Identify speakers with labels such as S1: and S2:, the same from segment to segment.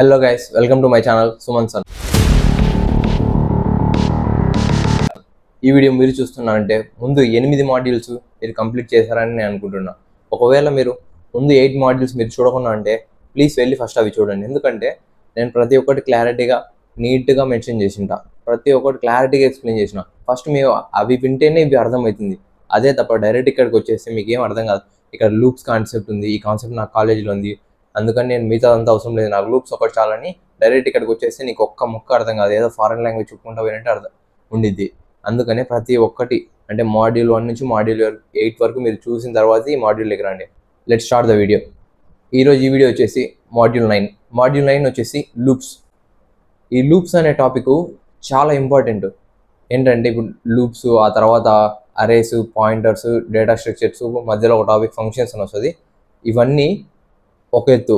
S1: Hello guys, welcome to my channel Suman San. ఈ video మీరు చూస్తున్నారంటే ముందు 8 మాడ్యూల్స్ మీరు కంప్లీట్ చేశారని నేను అనుకుంటున్నా. ఒకవేళ మీరు ముందు 8 మాడ్యూల్స్ మీరు చూడకుండా అంటే ప్లీజ్ వెళ్ళి ఫస్ట్ అవి చూడండి. ఎందుకంటే నేను ప్రతి ఒక్కటి క్లారిటీగా నీట్గా మెన్షన్ చేసింటా, ప్రతి ఒక్కటి క్లారిటీగా ఎక్స్ప్లెయిన్ చేసిన. ఫస్ట్ మీరు అవి వింటేనే ఇవి అర్థమవుతుంది. అదే తప్ప డైరెక్ట్ ఇక్కడికి వచ్చేస్తే మీకు ఏం అర్థం కాదు. ఇక్కడ లూప్స్ కాన్సెప్ట్ ఉంది, ఈ కాన్సెప్ట్ నాకు కాలేజీలో ఉంది, అందుకని నేను మిగతా అంత అవసరం లేదు, నాకు లూప్స్ ఒకటి చాలని డైరెక్ట్ ఇక్కడికి వచ్చేస్తే నీకు ఒక్క ముక్క అర్థం కాదు, ఏదో ఫారెన్ లాంగ్వేజ్ చెప్పుకుంటా పోయినట్టు అర్థం ఉండిద్ది. అందుకనే ప్రతి ఒక్కటి అంటే మాడ్యూల్ 1 నుంచి మాడ్యూల్ 8 వరకు మీరు చూసిన తర్వాత ఈ మాడ్యూల్కి రండి. Let start the video. ఈరోజు ఈ వీడియో వచ్చేసి మాడ్యూల్ 9. మాడ్యూల్ 9 వచ్చేసి లూప్స్. ఈ లూప్స్ అనే టాపిక్ చాలా ఇంపార్టెంట్. ఏంటంటే ఇప్పుడు లూప్స్, ఆ తర్వాత అరేస్, పాయింటర్స్, డేటా స్ట్రక్చర్స్, మధ్యలో ఒక టాపిక్ ఫంక్షన్స్ అని వస్తుంది. ఇవన్నీ ఒక ఎత్తు,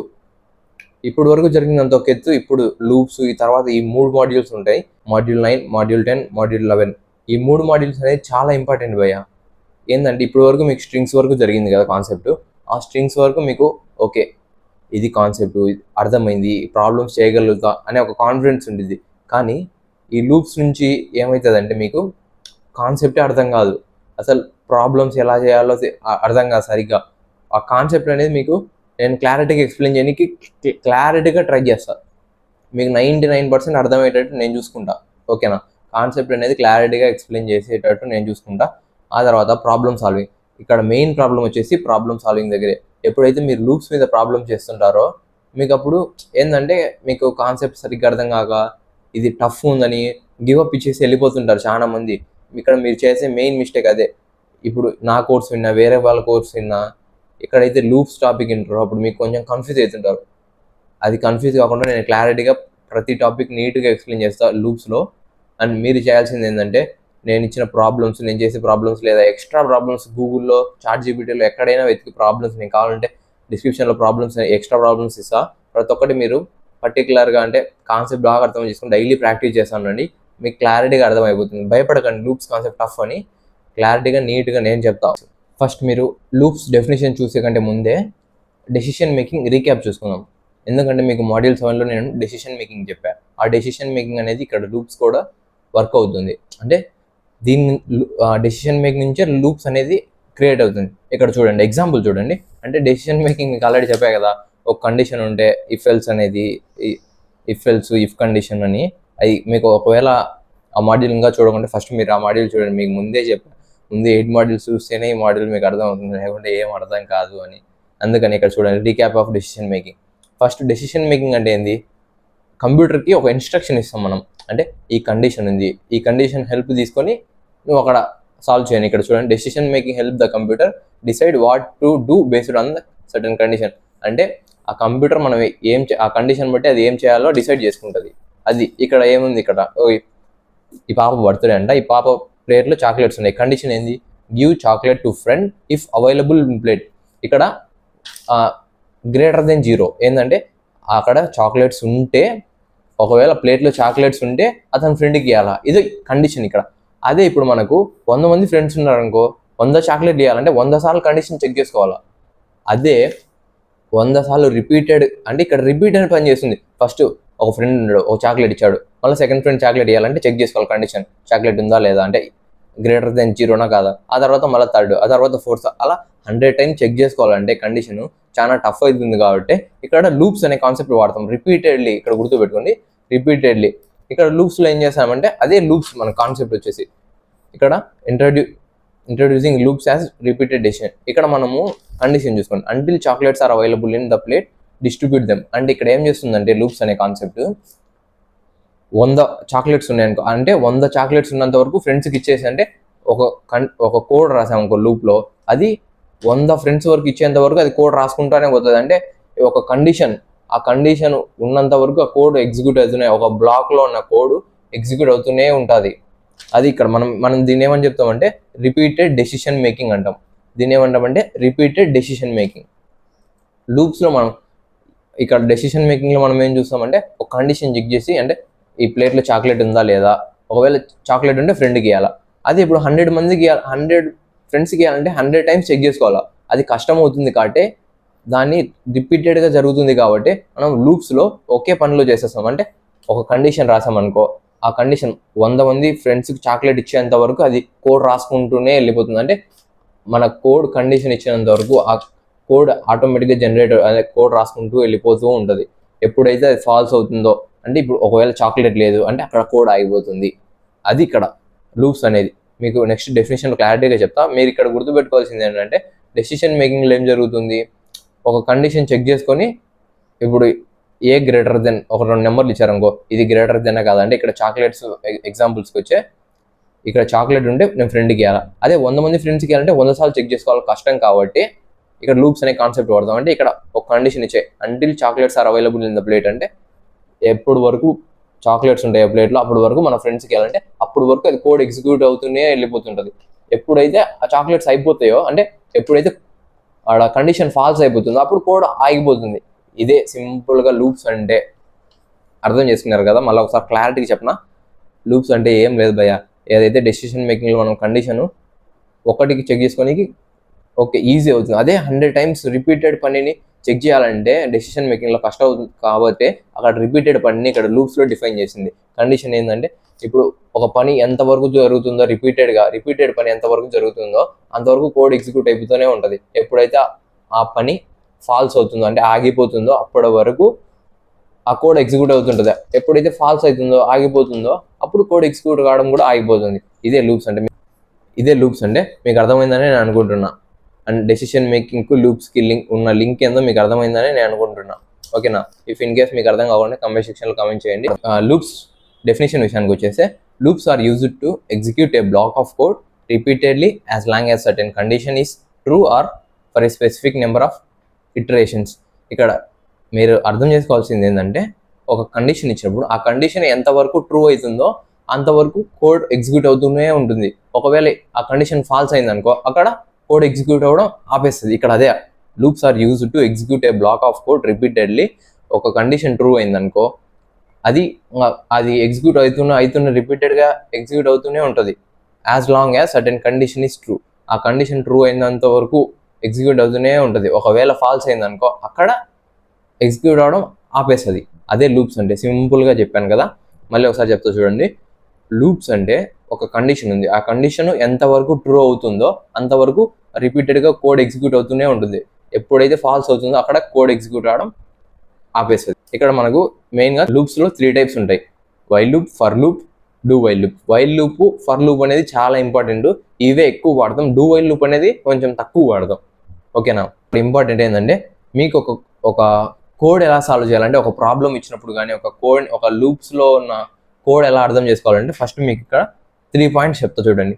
S1: ఇప్పుడు వరకు జరిగినంత ఒక ఎత్తు. ఇప్పుడు లూప్స్, ఈ తర్వాత ఈ 3 మాడ్యూల్స్ ఉంటాయి, మాడ్యూల్ 9, మాడ్యూల్ 10, మాడ్యూల్ 11. ఈ 3 మాడ్యూల్స్ అనేది చాలా ఇంపార్టెంట్ భయ్య. ఏంటంటే ఇప్పుడు వరకు మీకు స్ట్రింగ్స్ వరకు జరిగింది కదా కాన్సెప్ట్, ఆ స్ట్రింగ్స్ వరకు మీకు ఓకే ఇది కాన్సెప్ట్ అర్థమైంది, ప్రాబ్లమ్స్ చేయగలుగుతా అనే ఒక కాన్ఫిడెన్స్ ఉంటుంది. కానీ ఈ లూప్స్ నుంచి ఏమవుతుందంటే మీకు కాన్సెప్టే అర్థం కాదు, అసలు ప్రాబ్లమ్స్ ఎలా చేయాలో అర్థం కాదు సరిగ్గా. ఆ కాన్సెప్ట్ అనేది మీకు నేను క్లారిటీగా ఎక్స్ప్లెయిన్ చేయడానికి క్లారిటీగా ట్రై చేస్తాను. మీకు 99% అర్థమయ్యేటట్టు నేను చూసుకుంటా, ఓకేనా? కాన్సెప్ట్ అనేది క్లారిటీగా ఎక్స్ప్లెయిన్ చేసేటట్టు నేను చూసుకుంటా. ఆ తర్వాత ప్రాబ్లమ్ సాల్వింగ్. ఇక్కడ మెయిన్ ప్రాబ్లం వచ్చేసి ప్రాబ్లమ్ సాల్వింగ్ దగ్గరే. ఎప్పుడైతే మీరు లూప్స్ మీద ప్రాబ్లమ్ చేస్తుంటారో మీకు అప్పుడు ఏంటంటే మీకు కాన్సెప్ట్ సరిగ్గా అర్థం కాక ఇది టఫ్ ఉందని గివప్ ఇచ్చేసి వెళ్ళిపోతుంటారు చాలా మంది. ఇక్కడ మీరు చేసే మెయిన్ మిస్టేక్ అదే. ఇప్పుడు నా కోర్స్ విన్నా, వేరే వాళ్ళ కోర్స్ విన్నా, ఇక్కడైతే లూప్స్ టాపిక్ వింటారో అప్పుడు మీకు కొంచెం కన్ఫ్యూజ్ అవుతుంటారు. అది కన్ఫ్యూజ్ కాకుండా నేను క్లారిటీగా ప్రతి టాపిక్ నీట్గా ఎక్స్ప్లెయిన్ చేస్తాను లూప్స్లో. అండ్ మీరు చేయాల్సింది ఏంటంటే నేను ఇచ్చిన ప్రాబ్లమ్స్, నేను చేసే ప్రాబ్లమ్స్ లేదా ఎక్స్ట్రా ప్రాబ్లమ్స్ గూగుల్లో, చాట్‌జీపీటీలో ఎక్కడైనా వెతికి ప్రాబ్లమ్స్, నేను కావాలంటే డిస్క్రిప్షన్లో ప్రాబ్లమ్స్, ఎక్స్ట్రా ప్రాబ్లమ్స్ ఇస్తా. ప్రతి ఒక్కటి మీరు పర్టికులర్గా అంటే కాన్సెప్ట్ బాగా అర్థం చేసుకుని డైలీ ప్రాక్టీస్ చేస్తానండి, మీకు క్లారిటీగా అర్థమైపోతుంది. భయపడకండి లూప్స్ కాన్సెప్ట్ టఫ్ అని, క్లారిటీగా నీట్గా నేను చెప్తాను. ఫస్ట్ మీరు లూప్స్ డెఫినేషన్ చూసే కంటే ముందే డెసిషన్ మేకింగ్ రీక్యాప్ చూసుకుందాం. ఎందుకంటే మీకు మాడ్యూల్ 7లో నేను డెసిషన్ మేకింగ్ చెప్పాను. ఆ డెసిషన్ మేకింగ్ అనేది ఇక్కడ లూప్స్ కూడా వర్క్ అవుతుంది. అంటే దీన్ని డెసిషన్ మేకింగ్ నుంచే లూప్స్ అనేది క్రియేట్ అవుతుంది. ఇక్కడ చూడండి, ఎగ్జాంపుల్ చూడండి. అంటే డెసిషన్ మేకింగ్ మీకు ఆల్రెడీ చెప్పా కదా, ఒక కండిషన్ ఉంటే ఇఫ్ ఎల్స్ అనేది, ఇఫ్ ఎల్స్, ఇఫ్ కండిషన్ అని. అది మీకు ఒకవేళ ఆ మాడ్యూల్ ఇంకా చూడకుంటే ఫస్ట్ మీరు ఆ మాడ్యూల్ చూడండి. మీకు ముందే చెప్పాను, ముందు 8 మాడ్యూల్స్ చూస్తేనే ఈ మాడ్యూల్ మీకు అర్థం అవుతుంది, లేకుంటే ఏం అర్థం కాదు అని. అందుకని ఇక్కడ చూడండి, recap of decision making. First decision making అంటే ఏంది? కంప్యూటర్కి ఒక ఇన్స్ట్రక్షన్ ఇస్తాం మనం. అంటే ఈ కండిషన్ ఉంది, ఈ కండిషన్ హెల్ప్ తీసుకొని నువ్వు అక్కడ సాల్వ్ చేయను. ఇక్కడ చూడండి, decision making help the computer decide what to do based on the certain condition. అంటే ఆ కంప్యూటర్ మనం ఆ కండిషన్ బట్టి అది ఏం చేయాలో డిసైడ్ చేసుకుంటుంది. అది ఇక్కడ ఏముంది, ఇక్కడ ఈ పాప బర్త్డే అంట, ఈ పాప ప్లేట్లో చాక్లెట్స్ ఉన్నాయి. కండిషన్ ఏంది? Give chocolate to friend if available in plate. ఇక్కడ గ్రేటర్ దెన్ 0 ఏంటంటే అక్కడ చాక్లెట్స్ ఉంటే, ఒకవేళ ప్లేట్లో చాక్లెట్స్ ఉంటే అతని ఫ్రెండ్కి ఇవ్వాలా, ఇది కండిషన్ ఇక్కడ. అదే ఇప్పుడు మనకు 100 మంది ఫ్రెండ్స్ ఉన్నారనుకో, 100 చాక్లెట్ ఇవ్వాలంటే 100 సార్లు కండిషన్ చెక్ చేసుకోవాలా. అదే 100 సార్లు రిపీటెడ్ అంటే ఇక్కడ రిపీటెడ్ పని చేస్తుంది. ఫస్ట్ ఒక ఫ్రెండ్ ఉన్నాడు, ఒక చాక్లెట్ ఇచ్చాడు, మళ్ళీ సెకండ్ ఫ్రెండ్ చాక్లెట్ ఇవ్వాలంటే చెక్ చేసుకోవాలి కండిషన్, చాక్లెట్ ఉందా లేదా, అంటే గ్రేటర్ దెన్ 0నా కాదా. ఆ తర్వాత మళ్ళీ థర్డ్, ఆ తర్వాత ఫోర్త్, అలా 100 టైమ్స్ చెక్ చేసుకోవాలంటే కండిషన్ చాలా టఫ్ అవుతుంది. కాబట్టి ఇక్కడ లూప్స్ అనే కాన్సెప్ట్ వాడతాం. రిపీటెడ్లీ, ఇక్కడ గుర్తుపెట్టుకోండి, రిపీటెడ్లీ. ఇక్కడ లూప్స్లో ఏం చేస్తామంటే అదే లూప్స్ మన కాన్సెప్ట్ వచ్చేసి ఇక్కడ introducing loops as repeated decision. ఇక్కడ మనము కండిషన్ చూసుకోండి, until chocolates are available in the plate distribute them. అంటే ఇక్కడ ఏం చేస్తుందంటే లూప్స్ అనే కాన్సెప్ట్ 100 చాక్లెట్స్ ఉన్నాయనుకో, అంటే 100 చాక్లెట్స్ ఉన్నంత వరకు ఫ్రెండ్స్కి ఇచ్చేసి, అంటే ఒక కోడ్ రాసాము ఒక లూప్లో, అది 100 ఫ్రెండ్స్ వరకు ఇచ్చేంత వరకు అది కోడ్ రాసుకుంటానే పోతుంది. అంటే ఒక కండిషన్, ఆ కండిషన్ ఉన్నంత వరకు ఆ కోడ్ ఎగ్జిక్యూట్ అవుతున్నాయి, ఒక బ్లాక్లో ఉన్న కోడ్ ఎగ్జిక్యూట్ అవుతూనే ఉంటుంది. అది ఇక్కడ మనం దీన్ని ఏమని చెప్తామంటే రిపీటెడ్ డెసిషన్ మేకింగ్ అంటాం. దీన్ని ఏమంటామంటే రిపీటెడ్ డెసిషన్ మేకింగ్. లూప్స్లో మనం ఇక్కడ డెసిషన్ మేకింగ్లో మనం ఏం చూస్తామంటే ఒక కండిషన్ చెక్ చేసి, అంటే ఈ ప్లేట్లో చాక్లెట్ ఉందా లేదా, ఒకవేళ చాక్లెట్ ఉంటే ఫ్రెండ్కి ఇవ్వాలా. అది ఇప్పుడు 100 మందికి 100 ఫ్రెండ్స్కి ఇవ్వాలంటే 100 టైమ్స్ చెక్ చేసుకోవాలా. అది కష్టం అవుతుంది కాబట్టి దాన్ని రిపీటెడ్గా జరుగుతుంది కాబట్టి మనం లూప్స్లో ఒకే పనిలో చేసేస్తాం. అంటే ఒక కండిషన్ రాసామనుకో, ఆ కండిషన్ 100 మంది ఫ్రెండ్స్కి చాక్లెట్ ఇచ్చేంత వరకు అది కోడ్ రాసుకుంటూనే వెళ్ళిపోతుంది. అంటే మన కోడ్ కండిషన్ ఇచ్చినంత వరకు ఆ కోడ్ ఆటోమేటిక్గా జనరేట్ అదే కోడ్ రాసుకుంటూ వెళ్ళిపోతూ ఉంటుంది. ఎప్పుడైతే అది ఫాల్స్ అవుతుందో, అంటే ఇప్పుడు ఒకవేళ చాక్లెట్ లేదు అంటే అక్కడ కోడ్ ఆగిపోతుంది. అది ఇక్కడ లూప్స్ అనేది. మీకు నెక్స్ట్ డెఫినేషన్లో క్లారిటీగా చెప్తా. మీరు ఇక్కడ గుర్తుపెట్టుకోవాల్సింది ఏంటంటే, డెసిషన్ మేకింగ్లో ఏం జరుగుతుంది, ఒక కండిషన్ చెక్ చేసుకొని ఇప్పుడు ఏ గ్రేటర్ దెన్ ఒక 2 నెంబర్లు ఇచ్చారనుకో, ఇది గ్రేటర్ దెన్ కాదంటే ఇక్కడ చాక్లెట్స్ ఎగ్జాంపుల్స్కి వచ్చే ఇక్కడ చాక్లెట్ ఉంటే నేను ఫ్రెండ్కి ఇవ్వాలి. అదే 100 మంది ఫ్రెండ్స్కి ఇవ్వాలంటే 100 సార్లు చెక్ చేసుకోవాలి, కష్టం. కాబట్టి ఇక్కడ లూప్స్ అనే కాన్సెప్ట్ వాడతాం. అంటే ఇక్కడ ఒక కండిషన్ ఇచ్చే until chocolates are available in the plate, అంటే ఎప్పుడు వరకు చాక్లెట్స్ ఉంటాయి ప్లేట్లో అప్పుడు వరకు మన ఫ్రెండ్స్కి వెళ్ళాలంటే అప్పుడు వరకు అది కోడ్ ఎగ్జిక్యూట్ అవుతూనే వెళ్ళిపోతుంటుంది. ఎప్పుడైతే ఆ చాక్లెట్స్ అయిపోతాయో, అంటే ఎప్పుడైతే ఆడ కండిషన్ ఫాల్స్ అయిపోతుందో అప్పుడు కోడ్ ఆగిపోతుంది. ఇదే సింపుల్గా లూప్స్ అంటే. అర్థం చేసుకున్నారు కదా? మళ్ళీ ఒకసారి క్లారిటీగా చెప్పనా, లూప్స్ అంటే ఏం లేదు భయ్య, ఏదైతే డెసిషన్ మేకింగ్లో మనం కండిషన్ ఒకటికి చెక్ చేసుకోనికి ఓకే ఈజీ అవుతుంది. అదే 100 టైమ్స్ రిపీటెడ్ పనిని చెక్ చేయాలంటే డెసిషన్ మేకింగ్లో కష్టం అవుతుంది. కాబట్టి అక్కడ రిపీటెడ్ పనిని ఇక్కడ లూప్స్లో డిఫైన్ చేసింది. కండిషన్ ఏంటంటే, ఇప్పుడు ఒక పని ఎంతవరకు జరుగుతుందో రిపీటెడ్ పని ఎంతవరకు జరుగుతుందో అంతవరకు కోడ్ ఎగ్జిక్యూట్ అయిపోతూనే ఉంటుంది. ఎప్పుడైతే ఆ పని ఫాల్స్ అవుతుందో అంటే ఆగిపోతుందో అప్పటి వరకు ఆ కోడ్ ఎగ్జిక్యూట్ అవుతుంటుంది. ఎప్పుడైతే ఫాల్స్ అవుతుందో ఆగిపోతుందో అప్పుడు కోడ్ ఎగ్జిక్యూట్ కావడం కూడా ఆగిపోతుంది. ఇదే లూప్స్ అంటే మీకు అర్థమైందని నేను అనుకుంటున్నా. అండ్ డెసిషన్ మేకింగ్కు లూప్స్కి ఉన్న లింక్ ఏందో మీకు అర్థమైందని నేను అనుకుంటున్నా. ఓకేనా? ఇఫ్ ఇన్ కేస్ మీకు అర్థం కావాలంటే కమెంట్ సెక్షన్లో కమెంట్ చేయండి. లూప్స్ డెఫినేషన్ విషయానికి వచ్చేస్తే, loops are used to execute a block of code repeatedly as long as certain condition is true or for a specific number of iterations. ఇక్కడ మీరు అర్థం చేసుకోవాల్సింది ఏంటంటే, ఒక కండిషన్ ఇచ్చినప్పుడు ఆ కండిషన్ ఎంతవరకు ట్రూ అవుతుందో అంతవరకు కోడ్ ఎగ్జిక్యూట్ అవుతూనే ఉంటుంది. ఒకవేళ ఆ కండిషన్ ఫాల్స్ అయిందనుకో అక్కడ కోడ్ ఎగ్జిక్యూట్ అవ్వడం ఆపేస్తుంది. ఇక్కడ అదే loops are used to execute a block of code repeatedly. ఒక కండిషన్ ట్రూ అయిందనుకో అది ఎగ్జిక్యూట్ అవుతున్న రిపీటెడ్గా ఎగ్జిక్యూట్ అవుతూనే ఉంటుంది. As long as certain condition is true. ఆ కండిషన్ ట్రూ అయినంత వరకు ఎగ్జిక్యూట్ అవుతూనే ఉంటుంది. ఒకవేళ ఫాల్స్ అయిందనుకో అక్కడ ఎగ్జిక్యూట్ అవడం ఆపేస్తుంది. అదే లూప్స్ అంటే. సింపుల్గా చెప్పాను కదా, మళ్ళీ ఒకసారి చెప్తా చూడండి. లూప్స్ అంటే ఒక కండిషన్ ఉంది, ఆ కండిషన్ ఎంతవరకు ట్రూ అవుతుందో అంతవరకు రిపీటెడ్గా కోడ్ ఎగ్జిక్యూట్ అవుతూనే ఉంటుంది. ఎప్పుడైతే ఫాల్స్ అవుతుందో అక్కడ కోడ్ ఎగ్జిక్యూట్ అవడం ఆపేస్తుంది. ఇక్కడ మనకు మెయిన్గా లూప్స్లో 3 టైప్స్ ఉంటాయి: while loop, for loop, do while loop. While loop, for loop అనేది చాలా ఇంపార్టెంట్. ఇవే ఎక్కువ వాడతాం. డూ వైల్ లూప్ అనేది కొంచెం తక్కువ వాడతాం. ఓకేనా? ఇంపార్టెంట్ ఏంటంటే, మీకు ఒక కోడ్ ఎలా సాల్వ్ చేయాలంటే, ఒక ప్రాబ్లం ఇచ్చినప్పుడు కానీ ఒక లూప్స్లో ఉన్న కోడ్ ఎలా అర్థం చేసుకోవాలంటే, ఫస్ట్ మీకు ఇక్కడ 3 పాయింట్స్ చెప్తా చూడండి.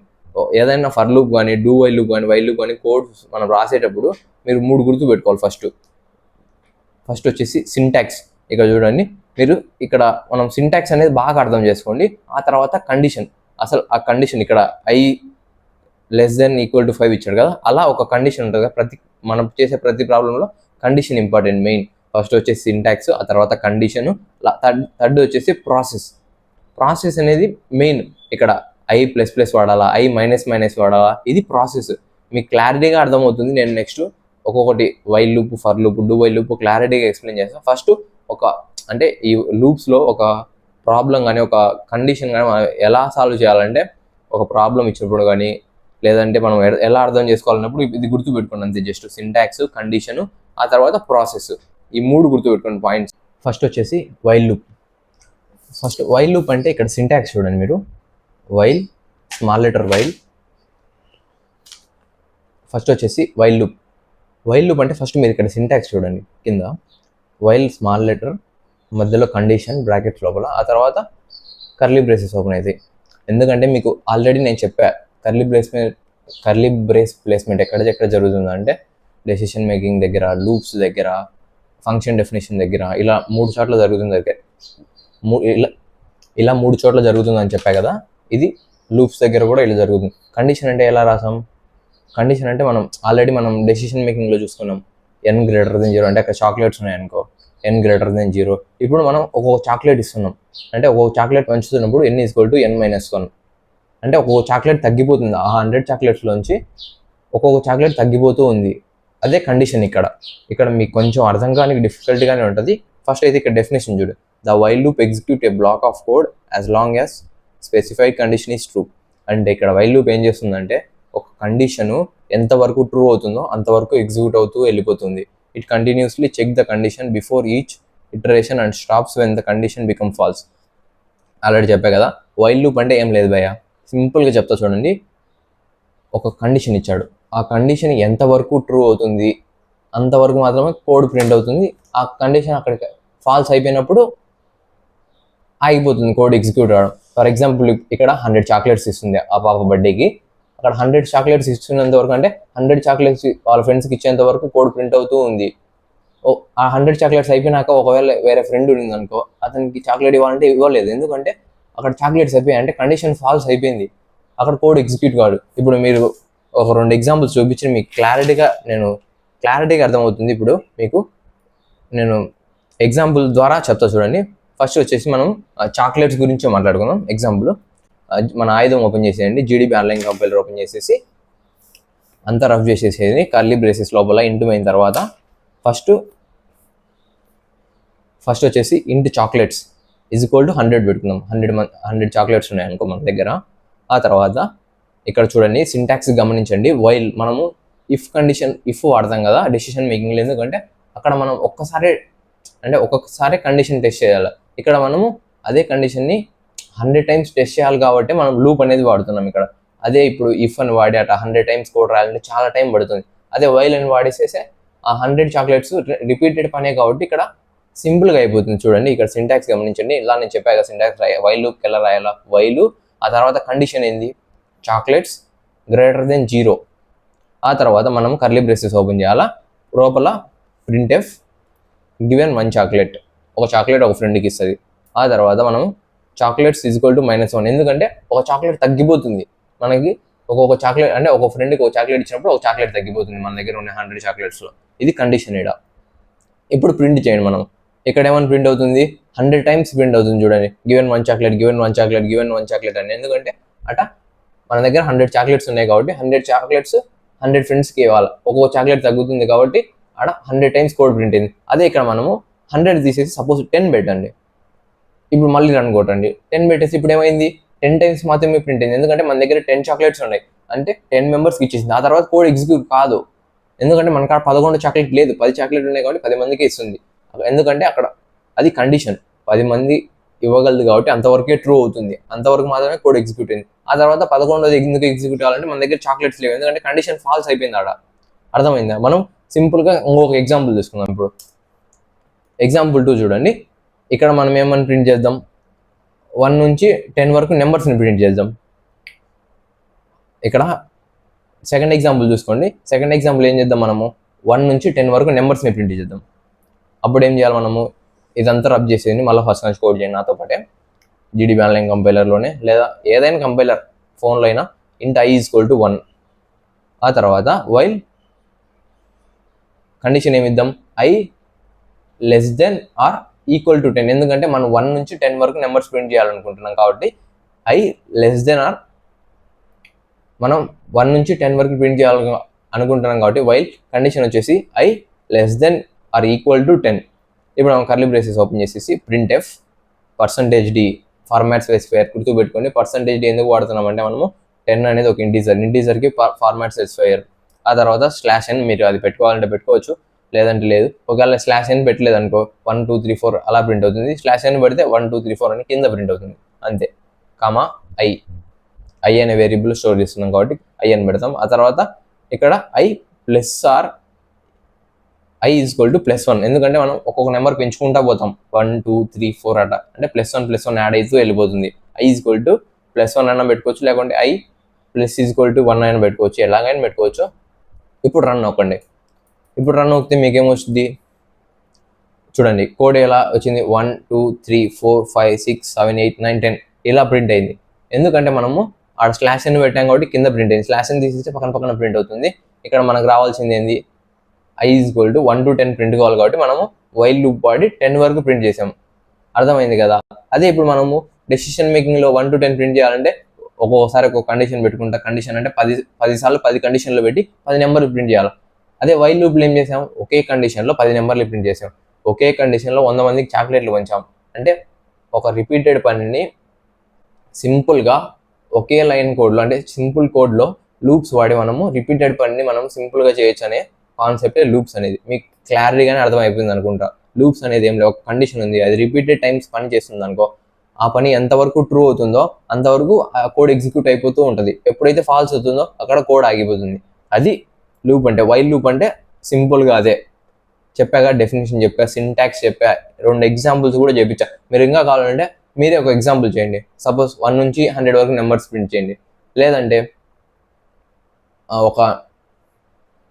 S1: ఏదైనా ఫర్ లూప్ కానీ, డూ వైల్ లూప్ కానీ, వైల్ లూప్ కానీ కోడ్స్ మనం రాసేటప్పుడు మీరు 3 గుర్తు పెట్టుకోవాలి. ఫస్ట్ వచ్చేసి సింటాక్స్. ఇక్కడ చూడండి, మీరు ఇక్కడ మనం సింటాక్స్ అనేది బాగా అర్థం చేసుకోండి. ఆ తర్వాత కండిషన్. అసలు ఆ కండిషన్ ఇక్కడ i <= 5 ఇచ్చాడు కదా, అలా ఒక కండిషన్ ఉంటుంది కదా. మనం చేసే ప్రతి ప్రాబ్లంలో కండిషన్ ఇంపార్టెంట్ మెయిన్. ఫస్ట్ వచ్చేసి సింటాక్స్, ఆ తర్వాత కండిషన్, థర్డ్ వచ్చేసి ప్రాసెస్ అనేది మెయిన్. ఇక్కడ i++ వాడాలా, i-, వాడాలా, ఇది ప్రాసెస్. మీకు క్లారిటీగా అర్థమవుతుంది. నేను నెక్స్ట్ ఒక్కొక్కటి while loop, for loop, do while loop క్లారిటీగా ఎక్స్ప్లెయిన్ చేస్తాను. ఫస్ట్ అంటే ఈ లూప్స్లో ఒక ప్రాబ్లం కానీ ఒక కండిషన్ కానీ మనం ఎలా సాల్వ్ చేయాలంటే, ఒక ప్రాబ్లం ఇచ్చినప్పుడు కానీ లేదంటే మనం ఎలా అర్థం చేసుకోవాలన్నప్పుడు ఇది గుర్తుపెట్టుకోండి అంతే. జస్ట్ సింటాక్స్, కండిషన్, ఆ తర్వాత ప్రాసెస్, ఈ 3 గుర్తుపెట్టుకోండి పాయింట్స్. ఫస్ట్ వచ్చేసి వైల్ లూప్. వైల్ లూప్ అంటే ఇక్కడ సింటాక్స్ చూడండి మీరు. While, small letter while. First వచ్చేసి వైల్ లూప్ అంటే ఫస్ట్ మీరు ఇక్కడ సింటాక్స్ చూడండి కింద. వైల్ స్మాల్ లెటర్, మధ్యలో కండిషన్ బ్రాకెట్స్ లోపల, ఆ తర్వాత కర్లీ బ్రేసెస్ ఓపెన్ అవుతాయి. ఎందుకంటే మీకు ఆల్రెడీ నేను చెప్పా, కర్లీ బ్రేస్ ప్లేస్మెంట్ ఎక్కడ జరుగుతుందంటే, డెసిషన్ మేకింగ్ దగ్గర, లూప్స్ దగ్గర, ఫంక్షన్ డెఫినేషన్ దగ్గర, ఇలా 3 చోట్ల జరుగుతుంది. ఇలా 3 చోట్ల జరుగుతుందని చెప్పా కదా. ఇది లూప్స్ దగ్గర కూడా ఇలా జరుగుతుంది. కండిషన్ అంటే ఎలా రాసాం? కండిషన్ అంటే మనం డెసిషన్ మేకింగ్లో చూసుకున్నాం. n>0 అంటే అక్కడ చాక్లెట్స్ ఉన్నాయనుకో, n>0. ఇప్పుడు మనం ఒక్కొక్క చాక్లెట్ ఇస్తున్నాం. అంటే ఒక్కొక్క చాక్లెట్ పంచుతున్నప్పుడు n=n-1. అంటే ఒక్కొక్క చాక్లెట్ తగ్గిపోతుంది. ఆ 100 చాక్లెట్స్లోంచి ఒక్కొక్క చాక్లెట్ తగ్గిపోతూ ఉంది. అదే కండిషన్ ఇక్కడ మీకు కొంచెం అర్థం కానీ డిఫికల్ట్గానే ఉంటుంది. ఫస్ట్ అయితే ఇక్కడ డెఫినేషన్ చూడు. The while loop execute a block of code as long as specified condition is true. అంటే ఇక్కడ వైల్ లూప్ ఏం చేస్తుందంటే ఒక కండిషను ఎంతవరకు ట్రూ అవుతుందో అంతవరకు ఎగ్జిక్యూట్ అవుతూ వెళ్ళిపోతుంది. It continuously check the condition before each iteration and stops when the condition become false. Already చెప్పా కదా, వైల్ లూప్ అంటే ఏం లేదు భయ్య, సింపుల్గా చెప్తా చూడండి. ఒక కండిషన్ ఇచ్చాడు, ఆ కండిషన్ ఎంతవరకు ట్రూ అవుతుంది అంతవరకు మాత్రమే కోడ్ ప్రింట్ అవుతుంది. ఆ కండిషన్ అక్కడికి ఫాల్స్ అయిపోయినప్పుడు ఆగిపోతుంది కోడ్ ఎగ్జిక్యూట్ అవ్వడం. ఫర్ ఎగ్జాంపుల్ ఇక్కడ 100 చాక్లెట్స్ ఇస్తుంది ఆ పాప బర్త్డేకి. అక్కడ 100 చాక్లెట్స్ ఇస్తున్నంత వరకు, అంటే 100 చాక్లెట్స్ వాళ్ళ ఫ్రెండ్స్కి ఇచ్చేంత వరకు కోడ్ ప్రింట్ అవుతూ ఉంది. ఆ 100 చాక్లెట్స్ అయిపోయినాక ఒకవేళ వేరే ఫ్రెండ్ ఉంది అనుకో, అతనికి చాక్లెట్ ఇవ్వాలంటే ఇవ్వలేదు. ఎందుకంటే అక్కడ చాక్లెట్స్ అయిపోయాయి, అంటే కండిషన్ ఫాల్స్ అయిపోయింది, అక్కడ కోడ్ ఎగ్జిక్యూట్ కాదు. ఇప్పుడు మీరు ఒక 2 ఎగ్జాంపుల్స్ చూపించి మీకు క్లారిటీగా అర్థమవుతుంది. ఇప్పుడు మీకు నేను ఎగ్జాంపుల్ ద్వారా చెప్తా చూడండి. ఫస్ట్ వచ్చేసి మనం చాక్లెట్స్ గురించి మాట్లాడుకుందాం. ఎగ్జాంపుల్, మన ఆయుధం ఓపెన్ చేసేయండి, జీడీబీ ఆన్లైన్ కంపైలర్ ఓపెన్ చేసేసి అంతా రఫ్ చేసేసేది. కర్లీ బ్రేసెస్ లోపల ఇంటూ అయిన తర్వాత ఫస్ట్ వచ్చేసి into chocolates is equal to 100 పెట్టుకుందాం. 100 చాక్లెట్స్ ఉన్నాయి అనుకో మన దగ్గర. ఆ తర్వాత ఇక్కడ చూడండి సింటాక్స్ గమనించండి. వైల్ మనము ఇఫ్ వాడతాం కదా డెసిషన్ మేకింగ్లో, ఎందుకంటే అక్కడ మనం ఒక్కొక్కసారి కండిషన్ టెస్ట్ చేయాలి. ఇక్కడ మనము అదే కండిషన్ని 100 టైమ్స్ టెస్ట్ చేయాలి కాబట్టి మనం లూప్ అనేది వాడుతున్నాం ఇక్కడ. అదే ఇప్పుడు ఇఫ్ అని వాడి 100 టైమ్స్ కోడ్ రాయాలంటే చాలా టైం పడుతుంది. అదే వైల్ అని వాడేసేసే ఆ 100 చాక్లెట్స్ రిపీటెడ్ పనే కాబట్టి ఇక్కడ సింపుల్గా అయిపోతుంది. చూడండి ఇక్కడ సింటాక్స్ గమనించండి. ఇలా నేను చెప్పాక సింటాక్స్ వైల్ లూప్కి ఎలా రాయాలా, వైలు ఆ తర్వాత కండిషన్ ఏంది, చాక్లెట్స్ గ్రేటర్ దెన్ 0. ఆ తర్వాత మనం కర్లీ బ్రేసెస్ ఓపెన్ చేయాలా, లోపల ప్రింట్ఎఫ్ గివెన్ 1 చాక్లెట్, ఒక చాక్లెట్ ఒక ఫ్రెండ్కి ఇస్తుంది. ఆ తర్వాత మనం చాక్లెట్స్ ఈజ్వల్ టు -1, ఎందుకంటే ఒక చాక్లెట్ తగ్గిపోతుంది మనకి. ఒక్కొక్క చాక్లెట్ అంటే ఒక ఫ్రెండ్కి ఒక చాక్లెట్ ఇచ్చినప్పుడు ఒక చాక్లెట్ తగ్గిపోతుంది మన దగ్గర ఉన్న 100 చాక్లెట్స్లో. ఇది కండిషన్ ఇక్కడ. ఇప్పుడు ప్రింట్ చేయండి మనం. ఇక్కడ ఏమైనా ప్రింట్ అవుతుంది, 100 టైమ్స్ ప్రింట్ అవుతుంది చూడండి, given 1 chocolate given 1 chocolate given 1 chocolate అని. ఎందుకంటే మన దగ్గర 100 చాక్లెట్స్ ఉన్నాయి కాబట్టి 100 చాక్లెట్స్ 100 ఫ్రెండ్స్కి ఇవ్వాలి. ఒక్కొక్క చాక్లెట్ తగ్గుతుంది కాబట్టి 100 టైమ్స్ కోడ్ ప్రింట్ అయింది. అదే ఇక్కడ మనము 100 తీసేసి సపోజ్ 10 పెట్టండి. ఇప్పుడు మళ్ళీ రన్ కొట్టండి, 10 పెట్టేసి ఇప్పుడు ఏమైంది, 10 టైమ్స్ మాత్రమే ప్రింట్ అయింది. ఎందుకంటే మన దగ్గర 10 చాక్లెట్స్ ఉన్నాయి, అంటే 10 మెంబర్స్కి ఇచ్చేసింది. ఆ తర్వాత కోడ్ ఎగ్జిక్యూట్ కాదు, ఎందుకంటే మన కాడ 11 చాక్లెట్ లేదు, 10 చాక్లెట్ ఉన్నాయి కాబట్టి 10 మందికి ఇస్తుంది. ఎందుకంటే అక్కడ అది కండిషన్, 10 మంది ఇవ్వగలదు కాబట్టి అంతవరకే ట్రూ అవుతుంది, అంతవరకు మాత్రమే కోడ్ ఎగ్జిక్యూట్ అయింది. ఆ తర్వాత 11ది ఎందుకు ఎగ్జిక్యూట్ అవ్వాలంటే మన దగ్గర చాక్లెట్స్ లేవు, ఎందుకంటే కండిషన్ ఫాల్స్ అయిపోయింది ఆడ. అర్థమైందా? మనం సింపుల్గా ఇంకొక ఎగ్జాంపుల్ తీసుకుందాం. ఇప్పుడు ఎగ్జాంపుల్ 2 చూడండి. ఇక్కడ మనం ఏమని ప్రింట్ చేద్దాం, 1 నుంచి 10 వరకు నెంబర్స్ని ప్రింట్ చేద్దాం. ఇక్కడ సెకండ్ ఎగ్జాంపుల్ చూసుకోండి. సెకండ్ ఎగ్జాంపుల్ ఏం చేద్దాం, మనము 1 నుంచి 10 వరకు నెంబర్స్ని ప్రింట్ చేద్దాం. అప్పుడు ఏం చేయాలి, మనము ఇదంతా రబ్ చేసేది మళ్ళీ ఫస్ట్ నుంచి కోడ్ చేయండి నాతో పాటే. జీడీబీ ఆన్లైన్ కంపైలర్లోనే లేదా ఏదైనా కంపైలర్ ఫోన్లో అయినా ఇంట్ i ఈక్వల్ టు 1. ఆ తర్వాత వైల్ కండిషన్ ఏమిద్దాం, i less then or equal to 10, ఎందుకంటే మనం 1 నుంచి 10 వరకు నెంబర్స్ ప్రింట్ చేయాలనుకుంటున్నాం కాబట్టి i లెస్ దెన్ ఆర్, మనం 1 నుంచి 10 వరకు ప్రింట్ చేయాలి అనుకుంటున్నాం కాబట్టి వైల్ కండిషన్ వచ్చేసి i less then or equal to 10. ఇప్పుడు మనం కర్లీ బ్రేసెస్ ఓపెన్ చేసేసి ప్రింట్ఎఫ్ %d ఫార్మాట్ స్పెసిఫైయర్ గుర్తుపెట్టుకోండి. %d ఎందుకు వాడుతున్నామంటే మనము 10 అనేది ఒక ఇంటీజర్కి ఫార్మాట్ స్పెసిఫైయర్. ఆ తర్వాత /n, మీరు అది పెట్టుకోవాలంటే పెట్టుకోవచ్చు, లేదంటే లేదు. ఒకవేళ /n పెట్టలేదు అనుకో 1 2 3 4 అలా ప్రింట్ అవుతుంది. /n పెడితే 1 2 3 4 అని కింద ప్రింట్ అవుతుంది అంతే. కామా i అనే వేరియబుల్ స్టోర్ చేస్తున్నాం కాబట్టి i అని పెడతాం. ఆ తర్వాత ఇక్కడ i plus or i equal to +1, ఎందుకంటే మనం ఒక్కొక్క నెంబర్ పెంచుకుంటా పోతాం 1 2 3 4 అట్లా, అంటే +1 యాడ్ అవుతూ వెళ్ళిపోతుంది. i ఈక్వల్ టు +1 అయినా పెట్టుకోవచ్చు, లేకుంటే i ప్లస్ ఈక్వల్ టు 1 అయినా పెట్టుకోవచ్చు, ఎలాగైనా పెట్టుకోవచ్చు. ఇప్పుడు రన్ నొక్కండి. ఇప్పుడు రన్ నొక్కితే మీకేమొస్తుంది చూడండి, కోడ్ ఎలా వచ్చింది, 1 2 3 4 5 6 7 8 9 10 ఇలా ప్రింట్ అయింది. ఎందుకంటే మనము ఆడ /n పెట్టాం కాబట్టి కింద ప్రింట్ అయింది. /n తీసేస్తే పక్కన ప్రింట్ అవుతుంది. ఇక్కడ మనకు రావాల్సింది ఏంది, i equal to 1 to 10 print కావాలి కాబట్టి మనము వైల్ లూప్ వాడి 10 వరకు ప్రింట్ చేసాము. అర్థమైంది కదా? అదే ఇప్పుడు మనము డెసిషన్ మేకింగ్లో 1 to 10 ప్రింట్ చేయాలంటే ఒక్కొక్కసారి ఒక్కొక్క కండిషన్ పెట్టుకుంటా, కండిషన్ అంటే 10 సార్లు 10 కండిషన్లు పెట్టి 10 నెంబర్లు ప్రింట్ చేయాలి. అదే వైల్ లూప్లో ఏం చేసాం, ఒకే కండిషన్లో 10 నెంబర్లు ప్రింట్ చేసాం, ఒకే కండిషన్లో 100 మందికి చాక్లెట్లు పంచాం. అంటే ఒక రిపీటెడ్ పనిని సింపుల్గా ఒకే లైన్ కోడ్లో, అంటే సింపుల్ కోడ్లో లూప్స్ వాడి మనము రిపీటెడ్ పనిని మనం సింపుల్గా చేయొచ్చు అనే కాన్సెప్టే లూప్స్ అనేది. మీకు క్లారిటీగానే అర్థమైపోయింది అనుకుంటా. లూప్స్ అనేది ఏం లేదు, ఒక కండిషన్ ఉంది, అది రిపీటెడ్ టైమ్స్ పని చేస్తుంది అనుకో, ఆ పని ఎంతవరకు ట్రూ అవుతుందో అంతవరకు ఆ కోడ్ ఎగ్జిక్యూట్ అయిపోతూ ఉంటుంది. ఎప్పుడైతే ఫాల్స్ అవుతుందో అక్కడ కోడ్ ఆగిపోతుంది. అది లూప్ అంటే. వైల్ లూప్ అంటే సింపుల్గా అదే చెప్పాగా, డెఫినేషన్ చెప్పా, సింటాక్స్ చెప్పా, 2 ఎగ్జాంపుల్స్ కూడా చూపించా. మీరు ఇంకా కావాలంటే మీరే ఒక ఎగ్జాంపుల్ చేయండి. సపోజ్ 1 నుంచి 100 వరకు నెంబర్స్ ప్రింట్ చేయండి. లేదంటే ఒక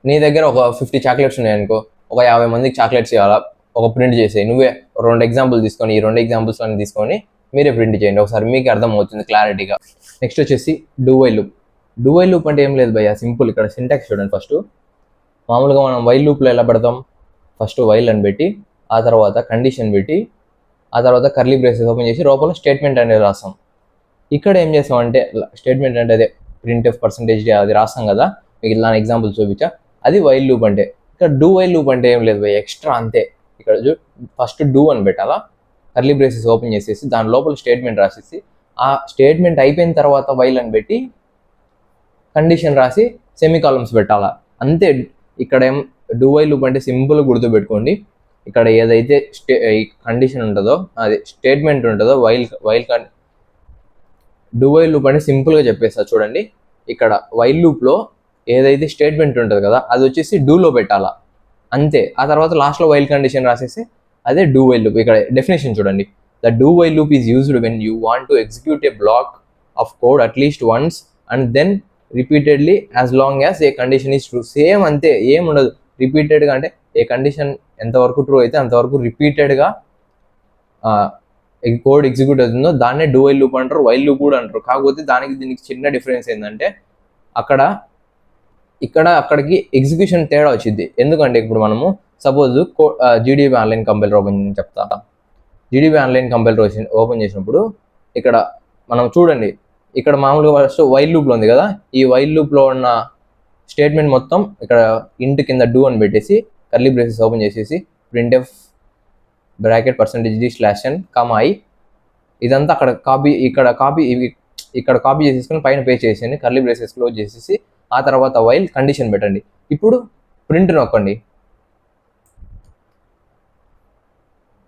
S1: నీ దగ్గర ఒక 50 చాక్లెట్స్ ఉన్నాయనుకో, ఒక 50 మందికి చాక్లెట్స్ ఇవ్వాలా, ఒక ప్రింట్ చేసేయి. నువ్వే 2 ఎగ్జాంపుల్ తీసుకొని, ఈ 2 ఎగ్జాంపుల్స్ అన్ని తీసుకొని మీరే ప్రింట్ చేయండి. ఒకసారి మీకు అర్థమవుతుంది క్లారిటీగా. నెక్స్ట్ వచ్చేసి do while loop. Do while loop అంటే ఏం లేదు భయ్య, సింపుల్. ఇక్కడ సింటాక్స్ చూడండి. ఫస్ట్ మామూలుగా మనం వైల్ లూప్లో ఎలా పెడతాం, ఫస్ట్ వైల్ అని పెట్టి, ఆ తర్వాత కండిషన్ పెట్టి, ఆ తర్వాత కర్లీ బ్రేసెస్ ఓపెన్ చేసి లోపల స్టేట్మెంట్ అనేది రాస్తాం. ఇక్కడ ఏం చేస్తాం అంటే స్టేట్మెంట్ అంటే అదే ప్రింట్ఎఫ్ % అది రాస్తాం కదా, మీకు ఇలా ఎగ్జాంపుల్ చూపించా. అది వైల్ లూప్ అంటే. ఇక్కడ డూ వైల్ లూప్ అంటే ఏం లేదు భయ్య, ఎక్స్ట్రా అంతే. ఇక్కడ ఫస్ట్ డూ అని పెట్టాలా, కర్లీ బ్రేసెస్ ఓపెన్ చేసేసి దాని లోపల స్టేట్మెంట్ రాసేసి, ఆ స్టేట్మెంట్ అయిపోయిన తర్వాత వైల్ అని పెట్టి కండిషన్ రాసి సెమీ కాలమ్స్ పెట్టాలా, అంతే. ఇక్కడ ఏం డూ వైల్ లూప్ అంటే సింపుల్ గుర్తుపెట్టుకోండి. ఇక్కడ ఏదైతే కండిషన్ ఉంటుందో, అది స్టేట్మెంట్ ఉంటుందో, డూ వైల్ లూప్ అంటే సింపుల్గా చెప్పేస్తా చూడండి. ఇక్కడ వైల్ లూప్లో ఏదైతే స్టేట్మెంట్ ఉంటుంది కదా, అది వచ్చేసి డూలో పెట్టాలా, అంతే. ఆ తర్వాత లాస్ట్లో వైల్ కండిషన్ రాసేసి అదే డూ వైల్ లూప్. ఇక్కడ డెఫినేషన్ చూడండి. The do while loop is used when you want to execute a block of code at least once and then repeatedly as long as a condition is true. Same అంతే, ఏం ఉండదు. రిపీటెడ్గా అంటే ఏ condition ఎంతవరకు true అయితే అంతవరకు రిపీటెడ్గా కోడ్ ఎగ్జిక్యూట్ అవుతుందో దాన్నే డూ వైల్ లూప్ అంటారు, వైల్ లూప్ కూడా అంటారు. కాకపోతే దీనికి చిన్న డిఫరెన్స్ ఏంటంటే అక్కడికి ఎగ్జిక్యూషన్ తేడా వచ్చింది. ఎందుకంటే ఇప్పుడు మనము సపోజ్ జీడీబీ ఆన్లైన్ కంపైలర్ ఓపెన్ చెప్తా. జీడీబీ ఆన్లైన్ కంపైలర్ ఓపెన్ చేసినప్పుడు ఇక్కడ మనం చూడండి, ఇక్కడ మామూలుగా ఫస్ట్ వైల్ లూప్లో ఉంది కదా, ఈ వైల్ లూప్లో ఉన్న స్టేట్మెంట్ మొత్తం ఇక్కడ ఇంట్ కింద డూ అని పెట్టేసి కర్లీ బ్రేసెస్ ఓపెన్ చేసేసి ప్రింట్ఎఫ్ బ్రాకెట్ %d/n, ఇదంతా అక్కడ కాపీ చేసేసుకొని పైన పే చేసేయండి, కర్లీ బ్రేసెస్ క్లోజ్ చేసేసి ఆ తర్వాత వైల్ కండిషన్ పెట్టండి. ఇప్పుడు ప్రింట్ నొక్కండి.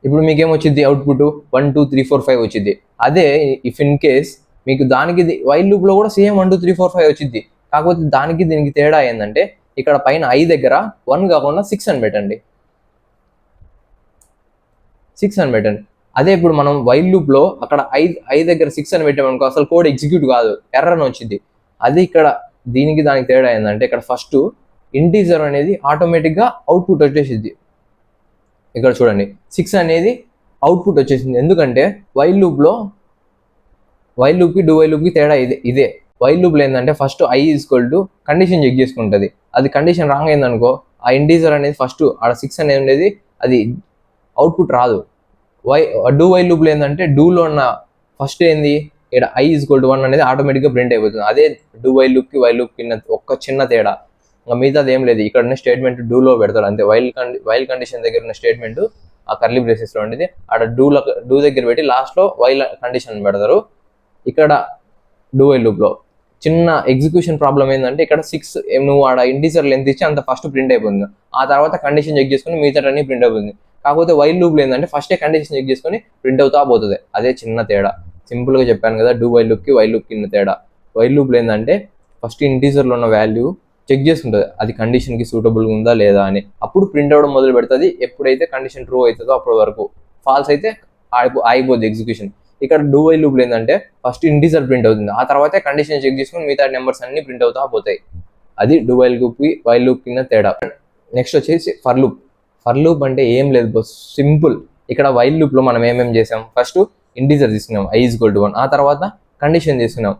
S1: ఇప్పుడు మీకేమొచ్చింది అవుట్పుట్ 1 2 3 4 5 వచ్చింది. అదే ఇఫ్ ఇన్ కేస్ మీకు దానికి వైల్ లూప్లో కూడా సేమ్ 1 2 3 4 5 వచ్చింది. కాకపోతే దీనికి తేడా ఏంటంటే ఇక్కడ పైన ఐ దగ్గర 1 కాకుండా 6 అని పెట్టండి. అదే ఇప్పుడు మనం వైల్ లూప్లో అక్కడ ఐ దగ్గర 6 అని పెట్టామనుకో అసలు కోడ్ ఎగ్జిక్యూట్ కాదు, ఎర్రర్ అని వచ్చింది. అది ఇక్కడ దానికి తేడా ఏంటంటే ఇక్కడ ఫస్ట్ ఇంటీజర్ అనేది ఆటోమేటిక్గా అవుట్పుట్ వచ్చేసింది. ఇక్కడ చూడండి 6 అనేది అవుట్పుట్ వచ్చేసింది. ఎందుకంటే వైల్ లూప్కి డూ వైల్ లూప్కి తేడా ఇదే. వైల్ లూప్లో ఏంటంటే ఫస్ట్ ఐ = కండిషన్ చెక్ చేసుకుంటుంది. అది కండిషన్ రాంగ్ అయిందనుకో ఆ ఇంటీజర్ అనేది ఫస్ట్ ఆడ 6 అనేది ఉండేది, అది అవుట్పుట్ రాదు. డూ వైల్ లూప్లో ఏంటంటే డూలో ఉన్న ఫస్ట్ ఏంది, ఇక్కడ ఐ = 1 అనేది ఆటోమేటిక్గా ప్రింట్ అయిపోతుంది. అదే డూ వైల్ లూప్కి వైల్ లూప్కి ఒక్క చిన్న తేడా, ఇంకా మిగతాది ఏం లేదు. ఇక్కడ ఉన్న స్టేట్మెంట్ డూలో పెడతాడు అంతే. వైల్ కండిషన్ దగ్గర ఉన్న స్టేట్మెంట్ ఆ కర్లీ బ్రేసెస్లో ఉండేది ఆడ డూ దగ్గర పెట్టి లాస్ట్లో వైల్ కండిషన్ పెడతారు. ఇక్కడ డూ వైల్ లూప్లో చిన్న ఎగ్జిక్యూషన్ ప్రాబ్లం ఏంటంటే ఇక్కడ 6 నువ్వు ఆడ ఇంటీజర్ లెంత్ ఇచ్చి అంత ఫస్ట్ ప్రింట్ అయిపోతుంది. ఆ తర్వాత కండిషన్ చెక్ చేసుకుని మిగతా అన్ని ప్రింట్ అయిపోతుంది. కాకపోతే వైల్ లూప్లో ఏంటంటే ఫస్టే కండిషన్ చెక్ చేసుకొని ప్రింట్ అవుతా పోతుంది. అదే చిన్న తేడా. సింపుల్గా చెప్పాను కదా డూ వైల్ లూప్కి వైల్ లూప్కి ఉన్న తేడా. వైల్ లూప్లో ఏంటంటే ఫస్ట్ ఇంటీజర్లో ఉన్న వాల్యూ చెక్ చేసుకుంటుంది, అది కండిషన్కి సూటబుల్గా ఉందా లేదా అని. అప్పుడు ప్రింట్ అవ్వడం మొదలు పెడుతుంది. ఎప్పుడైతే కండిషన్ ట్రూ అవుతుందో అప్పటి వరకు, ఫాల్స్ అయితే ఆగిపోద్ది ఎగ్జిక్యూషన్. ఇక్కడ డూ వైల్ లూప్లో ఏంటంటే ఫస్ట్ ఇంటీజర్ ప్రింట్ అవుతుంది, ఆ తర్వాత కండిషన్ చెక్ చేసుకుని మిగతా నెంబర్స్ అన్ని ప్రింట్ అవుతా పోతాయి. అది డూ వైల్ లూప్కి వైల్ లూప్ కింద తేడా. నెక్స్ట్ వచ్చేసి ఫర్ లూప్ అంటే ఏం లేదు, సింపుల్. ఇక్కడ వైల్ లూప్లో మనం ఏమేమి చేసాం, ఫస్ట్ ఇంటీజర్ తీసుకున్నాం ఐ = 1, ఆ తర్వాత కండిషన్ తీసుకున్నాం.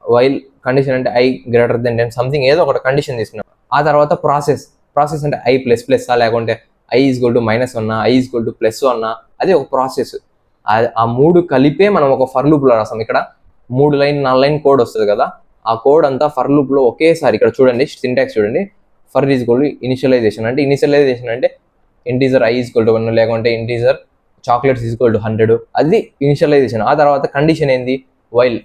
S1: వైల్ కండిషన్ అంటే ఐ > 10 సంథింగ్ ఏదో ఒకటి కండిషన్ తీసుకున్నాం. ఆ తర్వాత ప్రాసెస్ అంటే ఐ ++, లేకుంటే ఐ = -1, ఐ = +1, అది ఒక ప్రాసెస్. ఆ 3 కలిపే మనం ఒక ఫర్ లూప్లో రాస్తాం. ఇక్కడ 3 లైన్ 4 లైన్ కోడ్ వస్తుంది కదా, ఆ కోడ్ అంతా ఫర్ లూప్లో ఒకేసారి ఇక్కడ చూడండి, సింటాక్స్ చూడండి. For is equal to initialization అంటే integer i is equal to 1 లేకుంటే integer chocolates is equal to 100, అది ఇనిషియలైజేషన్. ఆ తర్వాత కండిషన్ ఏంది, వైల్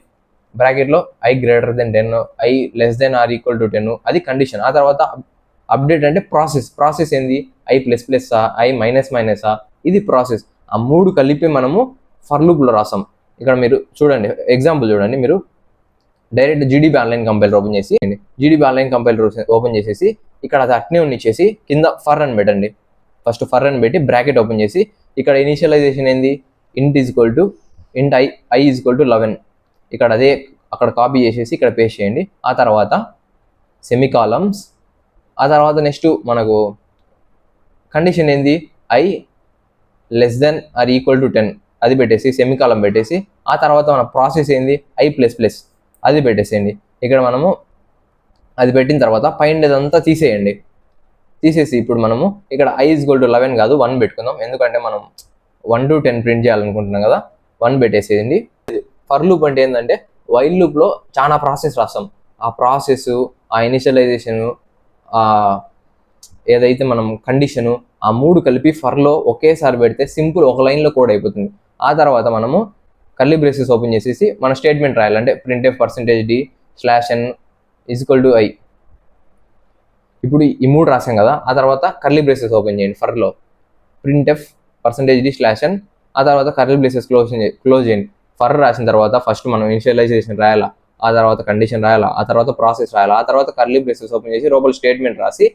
S1: బ్రాకెట్లో i greater than 10, i less then or equal to 10, అది కండిషన్. ఆ తర్వాత అప్డేట్ అంటే ప్రాసెస్ ఏంది, i plus plus i minus ఇది ప్రాసెస్. ఆ మూడు కలిపి మనము ఫర్ లూప్లో రాసాం. ఇక్కడ మీరు చూడండి, ఎగ్జాంపుల్ చూడండి, మీరు డైరెక్ట్ జీడీబీ ఆన్లైన్ కంపైలర్ ఓపెన్ చేసేసి ఇక్కడ అది అట్నే ఉన్నిచ్చేసి కింద ఫర్ అని పెట్టండి. ఫస్ట్ ఫర్ అని పెట్టి బ్రాకెట్ ఓపెన్ చేసి ఇక్కడ ఇనిషియలైజేషన్ ఏంది, ఇంట్ ఈజ్ ఈక్వల్ టు ఇంట్ i ఈజ్ ఈక్వల్ టు 11, ఇక్కడ అదే అక్కడ కాపీ చేసేసి ఇక్కడ పేస్ట్ చేయండి. ఆ తర్వాత సెమికాలమ్స్, ఆ తర్వాత నెక్స్ట్ మనకు కండిషన్ ఏంది, i less then or equal to 10, అది పెట్టేసి సెమికాలం పెట్టేసి ఆ తర్వాత మన ప్రాసెస్ ఏంది i ప్లస్ ప్లస్, అది పెట్టేసేయండి. ఇక్కడ మనము అది పెట్టిన తర్వాత పైనదంతా తీసేసి ఇప్పుడు మనము ఇక్కడ i ఈజ్ ఈక్వల్ టు 11 కాదు 1 పెట్టుకుందాం, ఎందుకంటే మనం 1 to 10 ప్రింట్ చేయాలనుకుంటున్నాం కదా, 1 పెట్టేసేయండి. ఫర్ లూప్ అంటే ఏంటంటే వైల్ లూప్లో చాలా ప్రాసెస్ రాస్తాం. ఆ ప్రాసెస్, ఆ ఇనిషియలైజేషను, ఏదైతే మనం కండిషను, ఆ మూడు కలిపి ఫర్లో ఒకేసారి పెడితే సింపుల్ ఒక లైన్లో కోడ్ అయిపోతుంది. ఆ తర్వాత మనము కర్లీ బ్రేసెస్ ఓపెన్ చేసేసి మన స్టేట్మెంట్ రాయాలంటే printf %d/n is equal to i. ఇప్పుడు ఈ మూడు రాసాం కదా, ఆ తర్వాత కర్లీ బ్రేసెస్ ఓపెన్ చేయండి ఫర్లో, printf %d/n, ఆ తర్వాత కర్లీ బ్రేసెస్ క్లోజ్ చేయండి. ఫర్ రాసిన తర్వాత ఫస్ట్ మనం ఇనిషియలైజేషన్ రాయాలా, ఆ తర్వాత కండిషన్ రాయాలా, ఆ తర్వాత ప్రాసెస్ రాయాలా, ఆ తర్వాత కర్లీ బ్రేసెస్ ఓపెన్ చేసి లోపల స్టేట్మెంట్ రాసి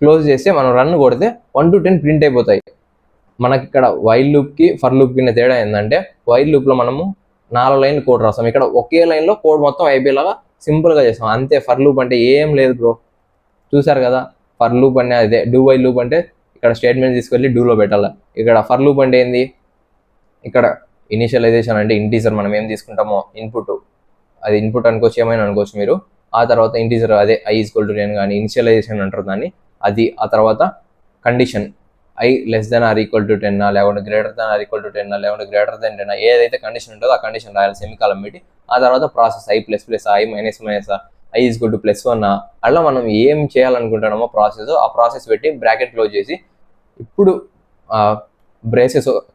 S1: క్లోజ్ చేస్తే మనం రన్ కొడితే 1 to 10 ప్రింట్ అయిపోతాయి. మనకి ఇక్కడ వైల్ లూప్కి ఫర్ లూప్కి తేడా ఏంటంటే వైల్ లూప్లో మనము 4 లైన్లు కోడ్ రాస్తాం, ఇక్కడ ఒకే లైన్లో కోడ్ మొత్తం అయిపోయేలాగా సింపుల్గా చేస్తాం అంతే. ఫర్ లూప్ అంటే ఏం లేదు బ్రో, చూసారు కదా. ఫర్ లూప్ అంటే అదే, డూ వైల్ లూప్ అంటే ఇక్కడ స్టేట్మెంట్ తీసుకెళ్ళి డూలో పెట్టాలి. ఇక్కడ ఫర్ లూప్ అంటే ఏంది, ఇక్కడ ఇనిషియలైజేషన్ అంటే ఇంటీజర్ మనం ఏం తీసుకుంటామో ఇన్పుట్, అది ఇన్పుట్ అనుకోవచ్చు, ఏమైనా అనుకోవచ్చు మీరు. ఆ తర్వాత ఇంటీజర్ అదే i ఈజ్ ఈక్వల్ టు 10 కానీ ఇనిషియలైజేషన్ అంటారు దాన్ని, అది. ఆ తర్వాత condition i less then or equal to 10 లేకుంటే greater than or equal to 10 లేకుంటే గ్రేటర్ దెన్ 10, ఏదైతే కండిషన్ ఉంటుందో ఆ కండిషన్ రాయాలి సెమికాలం పెట్టి. ఆ తర్వాత process i plus plus, i minus i is equal to +1, అలా మనం ఏం చేయాలనుకుంటున్నామో ప్రాసెస్, ఆ ప్రాసెస్ పెట్టి బ్రాకెట్ క్లోజ్ చేసి ఇప్పుడు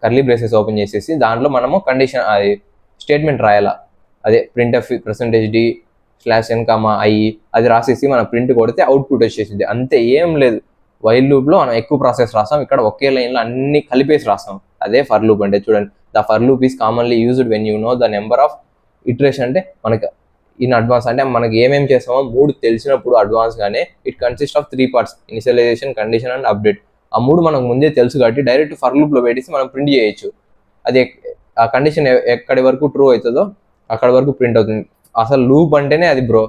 S1: కర్లీ బ్రేసెస్ ఓపెన్ చేసేసి దాంట్లో మనము కండిషన్ అది స్టేట్మెంట్ రాయాలా, అదే printf %d/n, i, అది రాసేసి మనం ప్రింట్ కొడితే అవుట్పుట్ వచ్చేసింది అంతే, ఏం లేదు. వైల్ లూప్లో మనం ఎక్కువ ప్రాసెస్ రాస్తాం, ఇక్కడ ఒకే లైన్లో అన్ని కలిపేసి రాస్తాం, అదే ఫర్ లూప్ అంటే. చూడండి, the for loop is commonly used when you know the number of iteration, అంటే మనకి ఇన్ అడ్వాన్స్, అంటే మనకి ఏమేమి చేస్తామో 3 తెలిసినప్పుడు అడ్వాన్స్గానే. It consist of 3 parts, initialization, condition and update. ఆ 3 మనకు ముందే తెలుసు కాబట్టి డైరెక్ట్ ఫర్ లూప్లో పెట్టేసి మనం ప్రింట్ చేయొచ్చు. అది ఆ కండిషన్ ఎక్కడి వరకు ట్రూ అవుతుందో అక్కడి వరకు ప్రింట్ అవుతుంది. అసలు లూప్ అంటేనే అది బ్రో.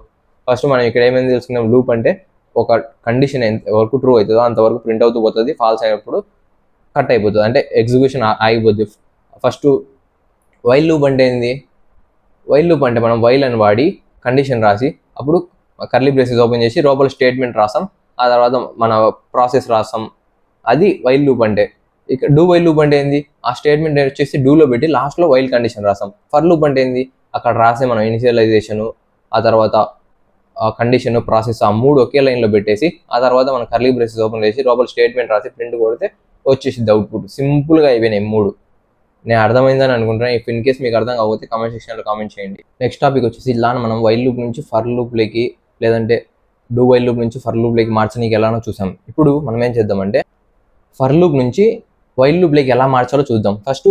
S1: ఫస్ట్ మనం ఇక్కడ ఏమైంది తెలుసుకున్నాం, లూప్ అంటే ఒక కండిషన్ ఎంత వరకు ట్రూ అవుతుందో అంతవరకు ప్రింట్ అవుతూ పోతుంది, ఫాల్స్ అయినప్పుడు కట్ అయిపోతుంది, అంటే ఎగ్జిక్యూషన్ ఆగిపోద్ది. ఫస్ట్ వైల్ లూప్ అంటే ఏంది, వైల్ లూప్ అంటే మనం వైల్ అని వాడి కండిషన్ రాసి అప్పుడు కర్లీ బ్రేసెస్ ఓపెన్ చేసి లోపల స్టేట్మెంట్ రాస్తాం, ఆ తర్వాత మన ప్రాసెస్ రాస్తాం, అది వైల్ లూప్ అంటే. ఇక్కడ డూ వైల్ లూప్ అంటే ఏంది, ఆ స్టేట్మెంట్ వచ్చేసి డూలో పెట్టి లాస్ట్లో వైల్ కండిషన్ రాస్తాం. ఫర్ లూప్ అంటే ఏంది, అక్కడ రాసే మనం ఇనిషియలైజేషను, ఆ తర్వాత కండిషన్, ప్రాసెస్, ఆ 3 ఒకే లైన్లో పెట్టేసి ఆ తర్వాత మనం కర్లీ బ్రేసెస్ ఓపెన్ చేసి లోపల స్టేట్మెంట్ రాసి ప్రింట్ కొడితే వచ్చేసింది అవుట్పుట్. సింపుల్గా అయిపోయినాయి 3. నేను అర్థమైందని అనుకుంటున్నాను. ఇఫ్ ఇన్ కేస్ మీకు అర్థం కాకపోతే కామెంట్ సెక్షన్లో కామెంట్ చేయండి. నెక్స్ట్ టాపిక్ వచ్చేసి ఇలా మనం వైల్ లూప్ నుంచి ఫర్ లూప్లోకి, లేదంటే డూ వైల్ లూప్ నుంచి ఫర్ లూప్లోకి మార్చడానికి ఎలానో చూసాం. ఇప్పుడు మనం ఏం చేద్దామంటే ఫర్ లూప్ నుంచి వైల్ లూప్లోకి ఎలా మార్చాలో చూద్దాం. ఫస్ట్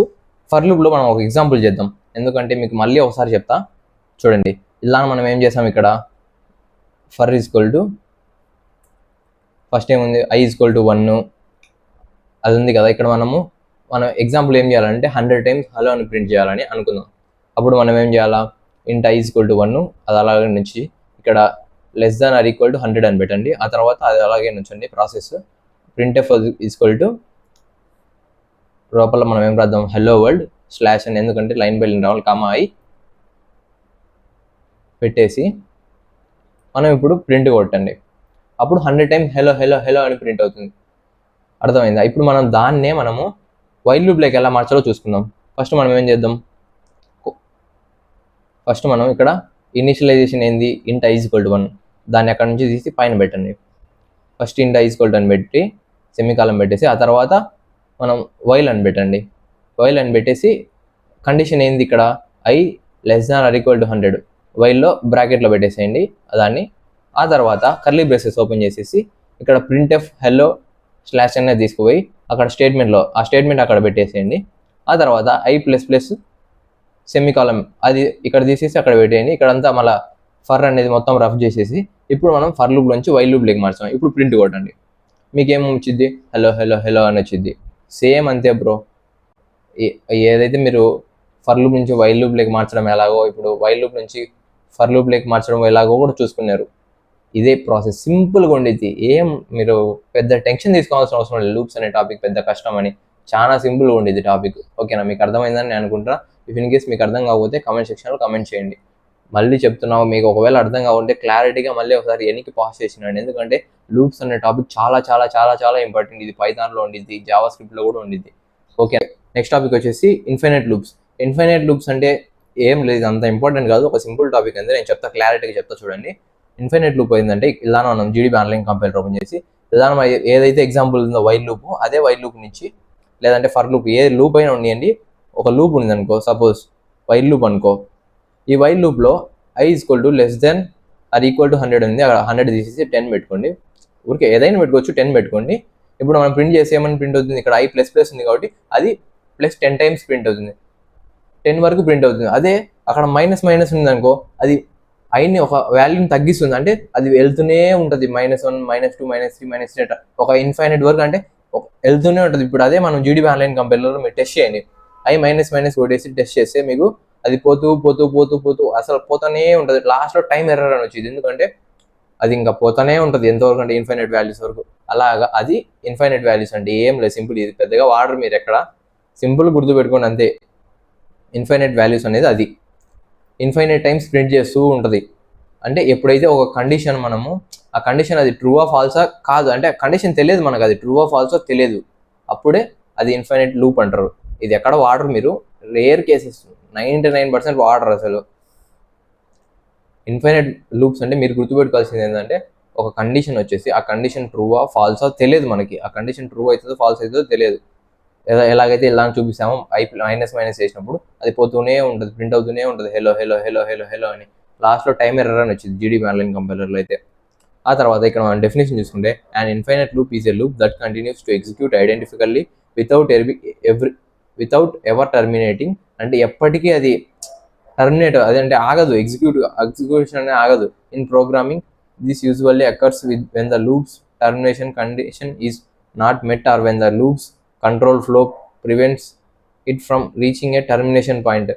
S1: ఫర్ లూప్లో మనం ఒక ఎగ్జాంపుల్ చేద్దాం, ఎందుకంటే మీకు మళ్ళీ ఒకసారి చెప్తా చూడండి. ఇలా మనం ఏం చేసాం, ఇక్కడ for is equal to first ఏముంది i ఈజ్ ఈక్వల్ టు 1, అది ఉంది కదా. ఇక్కడ మనం ఎగ్జాంపుల్ ఏం చేయాలంటే 100 times హలో అని ప్రింట్ చేయాలని అనుకుందాం. అప్పుడు మనం ఏం చేయాలా, ఇంట్ i ఈజ్ ఈక్వల్ టు 1, అది అలాగే నుంచి ఇక్కడ less than or equal to 100 అని పెట్టండి. ఆ తర్వాత అది అలాగే నుంచండి process. printf is equal to లోపల మనం ఏం రాద్దాం, హలో వరల్డ్ /n, ఎందుకంటే లైన్ బై లైన్ రావాలి, i పెట్టేసి మనం ఇప్పుడు ప్రింట్ కొట్టండి. అప్పుడు 100 times హలో హలో హలో అని ప్రింట్ అవుతుంది. అర్థమైందా? ఇప్పుడు మనం దాన్నే మనము వైల్ లూప్లోకి ఎలా మార్చాలో చూసుకుందాం. ఫస్ట్ మనం ఏం చేద్దాం, ఫస్ట్ మనం ఇక్కడ ఇనిషియలైజేషన్ ఏంది, ఇంట్ i ఈజ్ ఈక్వల్ టు 1, దాన్ని అక్కడ నుంచి తీసి పైన పెట్టండి. ఫస్ట్ ఇంట్ i ఈక్వల్ టు అని పెట్టి సెమీకాలం పెట్టేసి ఆ తర్వాత మనం వైల్ అని పెట్టండి. వైల్ అని పెట్టేసి కండిషన్ ఏంది ఇక్కడ i less than or equal to 100 వైల్లో బ్రాకెట్లో పెట్టేసేయండి దాన్ని. ఆ తర్వాత కర్లీ బ్రేసెస్ ఓపెన్ చేసేసి ఇక్కడ printf hello స్లాష్ అనేది తీసుకుపోయి అక్కడ స్టేట్మెంట్లో ఆ స్టేట్మెంట్ అక్కడ పెట్టేసేయండి. ఆ తర్వాత i++ సెమీకాలం అది ఇక్కడ తీసేసి అక్కడ పెట్టేయండి. ఇక్కడంతా మళ్ళీ ఫర్ అనేది మొత్తం రఫ్ చేసేసి ఇప్పుడు మనం ఫర్ లూప్ నుంచి వైల్ లూప్లోకి మార్చాం. ఇప్పుడు ప్రింట్ కొట్టండి, మీకేం వచ్చింది హలో హలో హలో అని వచ్చింది. సేమ్ అంతే బ్రో, ఏదైతే మీరు ఫర్ లూప్ నుంచి వైల్ లూప్లోకి మార్చడం ఎలాగో ఇప్పుడు వైల్ లూప్ నుంచి ఫర్ లూప్లోకి మార్చడం ఎలాగో కూడా చూసుకున్నారు. ఇదే ప్రాసెస్, సింపుల్గా ఉండేది. ఏం మీరు పెద్ద టెన్షన్ తీసుకోవాల్సిన అవసరం లేదు. లూప్స్ అనే టాపిక్ పెద్ద కష్టం అని, చాలా సింపుల్గా ఉండేది టాపిక్. ఓకేనా, మీకు అర్థమైందని నేను అనుకుంటున్నా. ఇఫ్ ఇన్ కేస్ మీకు అర్థం కాకపోతే కామెంట్ సెక్షన్లో కామెంట్ చేయండి. మళ్ళీ చెప్తున్నావు, మీకు ఒకవేళ అర్థం కాకుంటే క్లారిటీగా మళ్ళీ ఒకసారి ఎనికి పాస్ చేసినాడు. ఎందుకంటే లూప్స్ అనే టాపిక్ చాలా చాలా చాలా చాలా ఇంపార్టెంట్. ఇది పైథాన్లో ఉండిద్ది, జావా స్క్రిప్ట్లో కూడా ఉండిద్ది. ఓకే, నెక్స్ట్ టాపిక్ వచ్చేసి ఇన్ఫైనైట్ లూప్స్. ఇన్ఫైనైట్ లూప్స్ అంటే ఏం లేదు, అంత ఇంపార్టెంట్ కాదు, ఒక సింపుల్ టాపిక్ అంతే. నేను చెప్తా, క్లారిటీగా చెప్తా చూడండి. ఇన్ఫైనైట్ లూప్ అయిందంటే ఇలా మనం జీడీబీ ఆన్లైన్ కంపైలర్ ఓపెన్ చేసి ఇలా ఏదైతే ఎగ్జాంపుల్ ఉందో వైల్ లూప్, అదే వైల్ లూప్ నుంచి లేదంటే ఫర్ లూప్ ఏ లూప్ అయినా ఉండండి. ఒక లూప్ ఉంది అనుకో, సపోజ్ వైల్ లూప్ అనుకో. ఈ వైల్ లూప్లో i equal to less then or equal to 100 ఉంది. అక్కడ 100 తీసేసి 10 పెట్టుకోండి. ఊరికే ఏదైనా పెట్టుకోవచ్చు, 10 పెట్టుకోండి. ఇప్పుడు మనం ప్రింట్ చేసి ఏమని ప్రింట్ అవుతుంది, ఇక్కడ i++ ఉంది కాబట్టి అది ప్లస్ 10 టైమ్స్ ప్రింట్ అవుతుంది, 10 వరకు ప్రింట్ అవుతుంది. అదే అక్కడ మైనస్ ఉంది అనుకో, అది ఐని ఒక వాల్యూని తగ్గిస్తుంది, అంటే అది వెళ్తూనే ఉంటుంది. -1 -2 -3 -3 ఒక ఇన్ఫైనైట్ వరకు, అంటే వెళ్తూనే ఉంటుంది. ఇప్పుడు అదే మనం జీడీబీ ఆన్లైన్ కంపైలర్లో మీరు టెస్ట్ చేయండి. i మైనస్ కొట్టేసి టెస్ట్ చేస్తే మీకు అది పోతూ అసలు పోతూనే ఉంటుంది. లాస్ట్లో టైం ఎర్రర్ అని వచ్చింది, ఎందుకంటే అది ఇంకా పోతూనే ఉంటుంది ఎంతవరకు అంటే ఇన్ఫైనైట్ వాల్యూస్ వరకు. అలాగా అది ఇన్ఫైనైట్ వాల్యూస్ అంటే ఏం లేదు, సింపుల్. ఇది పెద్దగా వాడరు మీరు ఎక్కడ, సింపుల్ గుర్తుపెట్టుకోండి అంతే. ఇన్ఫైనైట్ వాల్యూస్ అనేది అది ఇన్ఫైనైట్ టైమ్స్ ప్రింట్ చేస్తూ ఉంటుంది. అంటే ఎప్పుడైతే ఒక కండిషన్ మనము ఆ కండిషన్ అది ట్రూ ఆ ఫాల్సా కాదు, అంటే కండిషన్ తెలియదు మనకు, అది ట్రూ ఆ ఫాల్సో తెలియదు, అప్పుడే అది ఇన్ఫైనైట్ లూప్ అంటారు. ఇది ఎక్కడ వాడరు మీరు, రేర్ కేసెస్, 99% వాడరు అసలు. ఇన్ఫైనైట్ లూప్స్ అంటే మీరు గుర్తుపెట్టుకోవాల్సింది ఏంటంటే ఒక కండిషన్ వచ్చేసి ఆ కండిషన్ ట్రూ ఆ ఫాల్సో తెలియదు మనకి, ఆ కండిషన్ ట్రూ అవుతుందో ఫాల్స్ అవుతుందో తెలియదు. ఎలాగైతే ఇలా చూపిస్తామో మైనస్ చేసినప్పుడు అది పోతూనే ఉంటుంది, ప్రింట్ అవుతూనే ఉంటుంది hello hello hello hello hello అని. లాస్ట్లో టైం ఎర్రర్ అని వచ్చింది జీడీబీ ఆన్లైన్ కంపైలర్లో అయితే. ఆ తర్వాత ఇక్కడ మనం డెఫినేషన్ చూసుకుంటే an infinite loop is a loop that continues to execute identically without ever terminating. అంటే ఎప్పటికీ అది టర్మినేట్, అదంటే ఆగదు, ఎగ్జిక్యూషన్ అనేది ఆగదు. In programming this usually occurs when the loop's termination condition is not met or when the loop's control flow prevents it from reaching a termination point.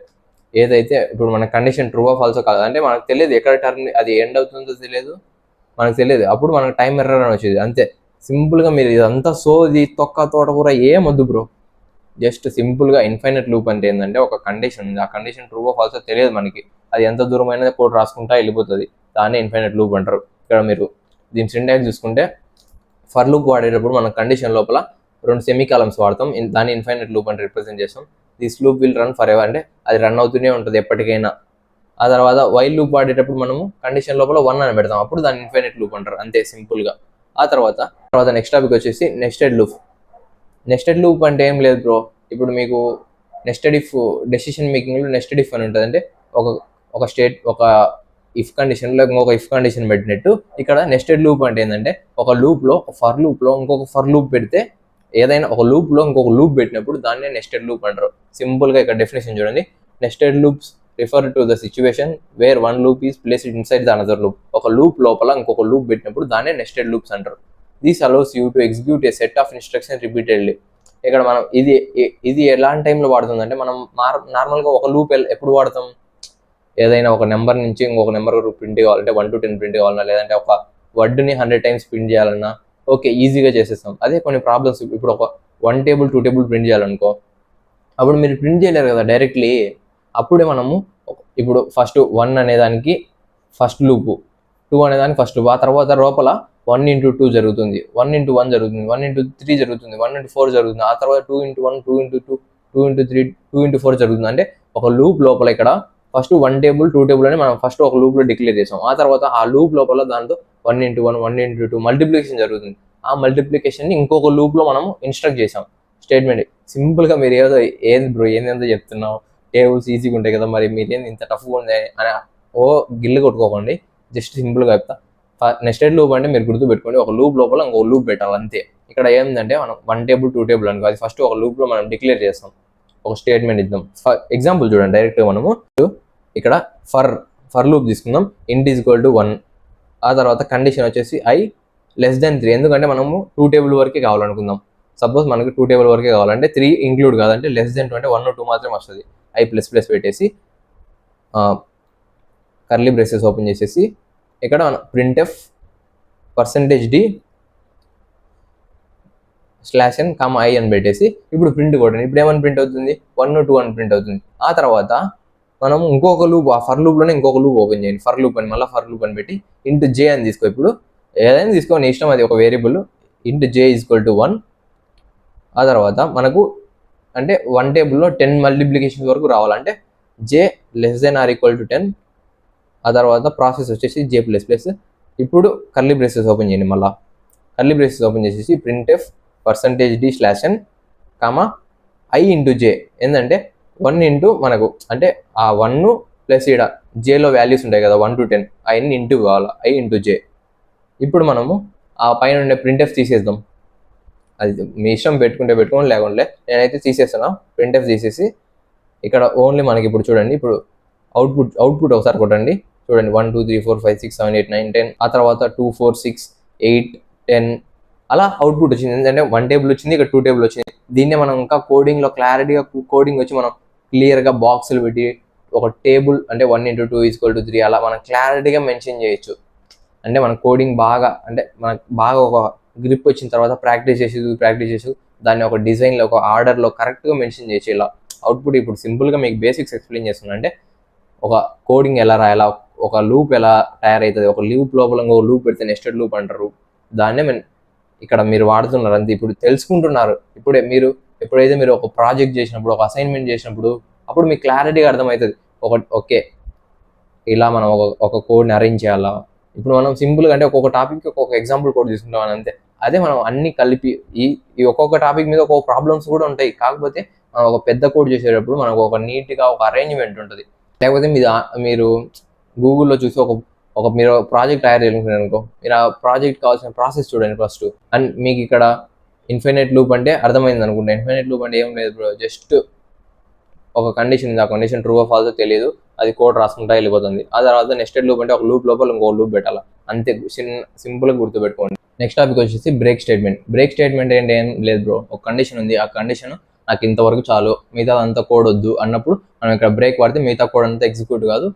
S1: ఏదైతే ఇప్పుడు మన కండిషన్ ట్రూ ఆఫ్ ఫాల్సో కాదు, అంటే మనకు తెలియదు ఎక్కడ అది ఎండ్ అవుతుందో తెలియదు, మనకు తెలియదు, అప్పుడు మనకు టైం ఎర్రర్ అని వచ్చేది అంతే. సింపుల్గా మీరు ఇదంతా సోది తోటకూర ఏం వద్దు బ్రో, జస్ట్ సింపుల్గా ఇన్ఫైనైట్ లూప్ అంటే ఏంటంటే ఒక కండిషన్ ఉంది, ఆ కండిషన్ ట్రూ ఆఫ్ ఫాల్సో తెలియదు మనకి, అది ఎంత దూరమైనా కోడ్ రాసుకుంటా వెళ్ళిపోతుంది, దాన్ని ఇన్ఫైనైట్ లూప్ అంటారు. ఇక్కడ మీరు దీని సింటాక్స్ చూసుకుంటే ఫర్ లూప్ వాడేటప్పుడు మన కండిషన్ లోపల 2 సెమీకాలమ్స్ వాడతాం, దాన్ని ఇన్ఫైనైట్ లూప్ అంటే రిప్రజెంట్ చేస్తాం. This loop will run for ever, అంటే అది రన్ అవుతూనే ఉంటుంది ఎప్పటికైనా. ఆ తర్వాత వైల్ లూప్ వాడేటప్పుడు మనము కండిషన్ లోపల 1 అని పెడతాం, అప్పుడు దాన్ని ఇన్ఫైనైట్ లూప్ అంటారు అంతే సింపుల్గా. ఆ తర్వాత నెక్స్ట్ టాపిక్ వచ్చేసి నెస్టెడ్ లూప్. నెస్టెడ్ లూప్ అంటే ఏం లేదు బ్రో, ఇప్పుడు మీకు నెస్టెడ్ ఇఫ్ డెసిషన్ మేకింగ్లో నెస్టెడ్ ఇఫ్ అని ఉంటుంది, అంటే ఒక ఇఫ్ కండిషన్లో ఇంకొక ఇఫ్ కండిషన్ పెట్టినట్టు ఇక్కడ నెస్టెడ్ లూప్ అంటే ఏంటంటే ఒక లూప్లో ఫర్ లూప్లో ఇంకొక ఫర్ లూప్ పెడితే, ఏదైనా ఒక లూప్లో ఇంకొక లూప్ పెట్టినప్పుడు దాన్నే నెస్టెడ్ లూప్ అంటారు. సింపుల్గా ఇక్కడ డెఫినేషన్ చూడండి. Nested loops refer to the situation where one loop is placed inside the another loop. ఒక లూప్ లోపల ఇంకొక లూప్ పెట్టినప్పుడు దాన్నే నెస్టెడ్ లూప్స్ అంటారు. This allows you to execute A set of instruction repeatedly. ఇక్కడ మనం ఇది ఎలాంటి టైంలో వాడుతుందంటే, మనం నార్మల్గా ఒక లూప్ ఎప్పుడు వాడతాం, ఏదైనా ఒక నెంబర్ నుంచి ఇంకొక నెంబర్ ప్రింట్ కావాలంటే 1 to 10 ప్రింట్ కావాలన్నా, లేదంటే ఒక వర్డ్ని 100 times ప్రింట్ చేయాలన్నా ఓకే ఈజీగా చేసేస్తాం. అదే కొన్ని ప్రాబ్లమ్స్, ఇప్పుడు ఒక 1 table 2 table ప్రింట్ చేయాలనుకో, అప్పుడు మీరు ప్రింట్ చేయలేరు కదా డైరెక్ట్లీ. అప్పుడే మనము ఇప్పుడు ఫస్ట్ 1 అనేదానికి ఫస్ట్ లూపు, 2 అనేదానికి ఫస్ట్ లూప్, ఆ తర్వాత లోపల 1 into 2 జరుగుతుంది, 1 into 1 జరుగుతుంది, 1 into 3 జరుగుతుంది, 1 into 4 జరుగుతుంది, ఆ తర్వాత 2 into 1, 2 into 2, 2 into 3, 2 into 4 జరుగుతుంది. అంటే ఒక లూప్ లోపల ఇక్కడ ఫస్ట్ 1 table 2 table అని మనం ఫస్ట్ ఒక లూప్లో డిక్లేర్ చేసాం, ఆ తర్వాత ఆ లూప్ లోపల దాంతో 1 1 2 మల్టిప్లికేషన్ జరుగుతుంది. ఆ మల్టిప్లికేషన్ని ఇంకొక లూప్లో మనం ఇన్స్ట్రక్ట్ చేసాం స్టేట్మెంట్. సింపుల్గా మీరు ఏంది బ్రో ఏందో చెప్తున్నావు, టేబుల్స్ ఈజీగా ఉంటాయి కదా, మరి మీరేంది ఇంత టఫ్గా ఉంది అని గిల్లు కొట్టుకోకండి. జస్ట్ సింపుల్గా చెప్తా. నెస్టెడ్ లూప్ అంటే మీరు గుర్తుపెట్టుకోండి, ఒక లూప్ లోపల ఇంకో లూప్ పెట్టాలి అంతే. ఇక్కడ ఏంటంటే మనం 1 టేబుల్ 2 టేబుల్ అనుకో, అది ఫస్ట్ ఒక లూప్లో మనం డిక్లేర్ చేస్తాం, ఒక స్టేట్మెంట్ ఇద్దాం. ఫర్ ఎగ్జాంపుల్ చూడండి, డైరెక్ట్గా మనము ఇక్కడ ఫర్ లూప్ తీసుకుందాం. ఇంట్ ఈజ్ ఈక్వల్ టు 1, ఆ తర్వాత కండిషన్ వచ్చేసి i less than 3, ఎందుకంటే మనము 2 టేబుల్ వరకే కావాలనుకుందాం. సపోజ్ మనకి 2 టేబుల్ వరకే కావాలంటే 3 ఇంక్లూడ్ కాదంటే లెస్ దెన్ 2 అంటే 1 2 మాత్రమే వస్తుంది. i ప్లస్ ప్లస్ పెట్టేసి కర్లీ బ్రేసెస్ ఓపెన్ చేసేసి ఇక్కడ printf %d /n, i అని పెట్టేసి ఇప్పుడు ప్రింట్ కొట్టండి. ఇప్పుడు ఏమని ప్రింట్ అవుతుంది, 1 2 అని ప్రింట్ అవుతుంది. ఆ తర్వాత మనం ఇంకొక లూప్, ఆ ఫర్ లూప్లోనే ఇంకొక లూప్ ఓపెన్ చేయండి, ఫర్ లూప్ అని, మళ్ళీ ఫర్ లూప్ అని పెట్టి ఇంటూ j అని తీసుకో. ఇప్పుడు ఏదైనా తీసుకోని ఇష్టం, అది ఒక variable. Into j is equal to 1. ఆ తర్వాత మనకు అంటే 1 టేబుల్లో 10 మల్టిప్లికేషన్ వరకు రావాలంటే j less then or equal to 10. ఆ తర్వాత ప్రాసెస్ వచ్చేసి j ప్లస్ ప్లస్. ఇప్పుడు కర్లీ బ్రేసెస్ ఓపెన్ చేయండి, మళ్ళీ కర్లీ బ్రేసెస్ ఓపెన్ చేసేసి printf %d /n, i into j. ఏంటంటే 1 ఇంటూ మనకు అంటే ఆ 1 ప్లస్ ఇక్కడ jలో వాల్యూస్ ఉంటాయి కదా 1 to 10, అవన్నీ ఇంటూ కావాలి, i ఇంటూ j. ఇప్పుడు మనము ఆ పైన ఉండే printf తీసేద్దాం. అది మీ ఇష్టం, పెట్టుకుంటే పెట్టుకోండి, లేకుంటే నేనైతే తీసేస్తాను. printf తీసేసి ఇక్కడ ఓన్లీ మనకి ఇప్పుడు చూడండి, ఇప్పుడు అవుట్పుట్ ఒకసారి కొట్టండి. చూడండి 1 2 3 4 5 6 7 8 9 10, ఆ తర్వాత 2 4 6 8 10 అలా అవుట్పుట్ వచ్చింది. ఎందుకంటే 1 టేబుల్ వచ్చింది, ఇక్కడ 2 టేబుల్ వచ్చింది. దీన్నే మనం ఇంకా కోడింగ్లో క్లారిటీగా కోడింగ్ వచ్చి మనం క్లియర్గా బాక్సులు పెట్టి ఒక టేబుల్ అంటే 1 × 2 = 3 అలా మనం క్లారిటీగా మెన్షన్ చేయొచ్చు. అంటే మన కోడింగ్ బాగా అంటే మనకు బాగా ఒక గ్రిప్ వచ్చిన తర్వాత ప్రాక్టీస్ చేసి దాన్ని ఒక డిజైన్లో ఒక ఆర్డర్లో కరెక్ట్గా మెన్షన్ చేయొచ్చు. ఇలా అవుట్పుట్ ఇప్పుడు సింపుల్గా మీకు బేసిక్స్ ఎక్స్ప్లెయిన్ చేస్తున్నా. అంటే ఒక కోడింగ్ ఎలా రాయాలా, ఒక లూప్ ఎలా తయారవుతుంది, ఒక లూప్ లోపల ఇంకో లూప్ పెడితే నెస్టెడ్ లూప్ అంటారు, దాన్నే ఇక్కడ మీరు వాడుతున్నారు అంతే. ఇప్పుడు తెలుసుకుంటున్నారు. ఎప్పుడైతే మీరు ఒక ప్రాజెక్ట్ చేసినప్పుడు, ఒక అసైన్మెంట్ చేసినప్పుడు, అప్పుడు మీకు క్లారిటీగా అర్థమవుతుంది. ఓకే ఇలా మనం ఒక కోడ్ని అరేంజ్ చేయాలా. ఇప్పుడు మనం సింపుల్గా అంటే ఒక్కొక్క టాపిక్కి ఒక్కొక్క ఎగ్జాంపుల్ కోడ్ తీసుకుంటాం అని అంతే. అదే మనం అన్ని కలిపి ఈ ఒక్కొక్క టాపిక్ మీద ఒక్కొక్క ప్రాబ్లమ్స్ కూడా ఉంటాయి. కాకపోతే ఒక పెద్ద కోడ్ చేసేటప్పుడు మనకు ఒక నీట్గా ఒక అరేంజ్మెంట్ ఉంటుంది. లేకపోతే మీరు గూగుల్లో చూసి మీరు ప్రాజెక్ట్ తయారు చేయాలనుకున్నారు అనుకో, మీరు ఆ ప్రాజెక్ట్ కావాల్సిన ప్రాసెస్ చూడండి ఫస్ట్. అండ్ మీకు ఇక్కడ ఇన్ఫినిట్ లూప్ అంటే అర్థమైంది అనుకుంటా. ఇన్ఫినిట్ లూప్ అంటే ఏం లేదు బ్రో, జస్ట్ ఒక కండిషన్ ఉంది, ఆ కండిషన్ ట్రూ ఆర్ ఫాల్స్ తెలియదు, అది కోడ్ రాసుకుంటా వెళ్ళిపోతుంది. ఆ తర్వాత నెస్టెడ్ లూప్ అంటే ఒక లూప్ లోపల ఇంకో లూప్ పెట్టాలి అంతే. సింపుల్గా గుర్తుపెట్టుకోండి. నెక్స్ట్ టాపిక్ వచ్చేసి బ్రేక్ స్టేట్మెంట్. బ్రేక్ స్టేట్మెంట్ ఏంటి, ఏం లేదు బ్రో, ఒక కండిషన్ ఉంది, ఆ కండిషన్ నాకు ఇంతవరకు చాలు, మిగతా అంతా కోడ్ వద్దు అన్నప్పుడు మనం ఇక్కడ బ్రేక్ వాడితే మిగతా కోడ్ అంతా ఎగ్జిక్యూట్ కాదు.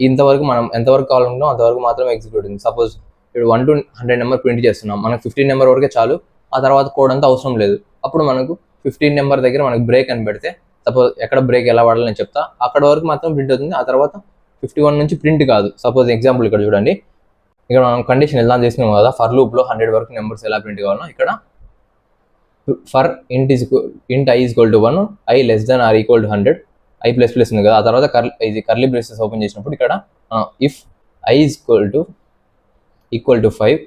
S1: ఇంతవరకు మనం ఎంతవరకు కావాలనుకుంటాం అంతవరకు మాత్రమే ఎగ్జిక్యూట్ ఉంది. సపోజ్ ఇప్పుడు 1 to 100 నెంబర్ ప్రింట్ చేస్తున్నాం, మనకు 15 నెంబర్ వరకే చాలు, ఆ తర్వాత కోడ్ అంతా అవసరం లేదు. అప్పుడు మనకు 15 నెంబర్ దగ్గర మనకు బ్రేక్ అని పెడితే, సపోజ్ ఎక్కడ బ్రేక్ ఎలా వాడాలని నేను చెప్తా, అక్కడ వరకు మాత్రం ప్రింట్ అవుతుంది. ఆ తర్వాత 51 నుంచి ప్రింట్ కాదు. సపోజ్ ఎగ్జాంపుల్ ఇక్కడ చూడండి, ఇక్కడ మనం కండిషన్ ఎలా చేసుకున్నాం కదా, ఫర్ లూప్లో 100 వరకు నెంబర్స్ ఎలా ప్రింట్ కావాలో, ఇక్కడ ఫర్ ఇంట్ i = 1, i less than or equal to 100, i plus plus ఉంది కదా. ఆ తర్వాత ఇది కర్లీ బ్రేసెస్ ఓపెన్ చేసినప్పుడు ఇక్కడ ఇఫ్ i = 5,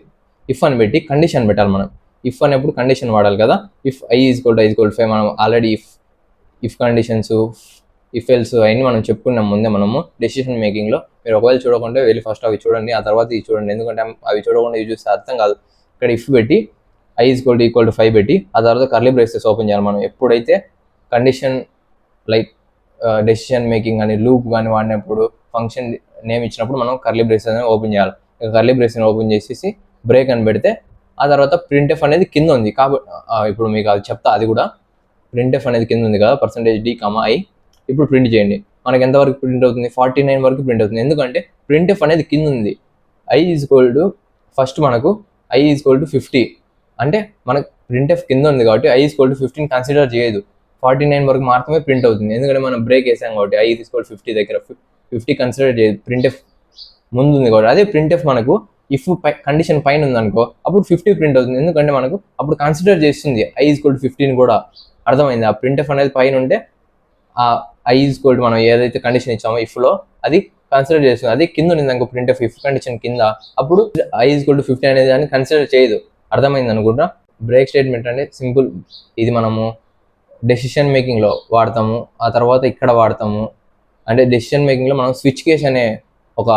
S1: ఇఫ్ అని పెట్టి కండిషన్ పెట్టాలి. మనం ఇఫ్ అనేప్పుడు కండిషన్ వాడాలి కదా. ఇఫ్ i = 5 మనం already if conditions, if else అవన్నీ మనం చెప్పుకున్నాం ముందే మనము డెసిషన్ మేకింగ్లో. మీరు ఒకవేళ చూడకుంటే వెళ్ళి ఫస్ట్ అవి చూడండి, ఆ తర్వాత ఇది చూడండి, ఎందుకంటే అవి చూడకుండా ఇవి చూస్తే అర్థం కాదు. ఇక్కడ ఇఫ్ పెట్టి i = 5 పెట్టి ఆ తర్వాత కర్లీ బ్రేసెస్ ఓపెన్ చేయాలి. మనం ఎప్పుడైతే కండిషన్ లైక్ డెసిషన్ మేకింగ్ అని లూప్ కానీ వాడినప్పుడు ఫంక్షన్ నేమ్ ఇచ్చినప్పుడు మనం కర్లీ బ్రేసెస్ ఓపెన్ చేయాలి. కర్లీ బ్రేసెస్ ఓపెన్ చేసేసి బ్రేక్ అని పెడితే ఆ తర్వాత printf అనేది కింద ఉంది కాబట్టి ఇప్పుడు మీకు అది చెప్తా. అది కూడా printf అనేది కింద ఉంది కదా, %d, i. ఇప్పుడు ప్రింట్ చేయండి, మనకి ఎంతవరకు ప్రింట్ అవుతుంది, 49 వరకు ప్రింట్ అవుతుంది. ఎందుకంటే printf అనేది కింద ఉంది. ఫస్ట్ మనకు i = 50 అంటే మనకు printf కింద ఉంది కాబట్టి i = 15 కన్సిడర్ చేయదు, 49 వరకు మాత్రమే ప్రింట్ అవుతుంది. ఎందుకంటే మనం బ్రేక్ వేసాం కాబట్టి i = 50 దగ్గర 50 కన్సిడర్ చేయదు, printf ముందు ఉంది కాబట్టి. అదే printf మనకు ఇఫ్ కండిషన్ పైన ఉందనుకో అప్పుడు 50 ప్రింట్ అవుతుంది, ఎందుకంటే మనకు అప్పుడు కన్సిడర్ చేస్తుంది i = 15 కూడా. అర్థమైంది. ఆ printf అనేది పైన ఉంటే ఆ i = మనం ఏదైతే కండిషన్ ఇచ్చామో ఇఫ్లో అది కన్సిడర్ చేస్తుంది. అది కింద ఉంది అనుకో ప్రింట్ ఇఫ్ కండిషన్ కింద, అప్పుడు i = 50 అనేది దాన్ని కన్సిడర్ చేయదు. అర్థమైంది అనుకుంటా. బ్రేక్ స్టేట్మెంట్ అంటే సింపుల్, ఇది మనము డెసిషన్ మేకింగ్లో వాడతాము, ఆ తర్వాత ఇక్కడ వాడతాము. అంటే డెసిషన్ మేకింగ్లో మనం స్విచ్ కేస్ అనే ఒక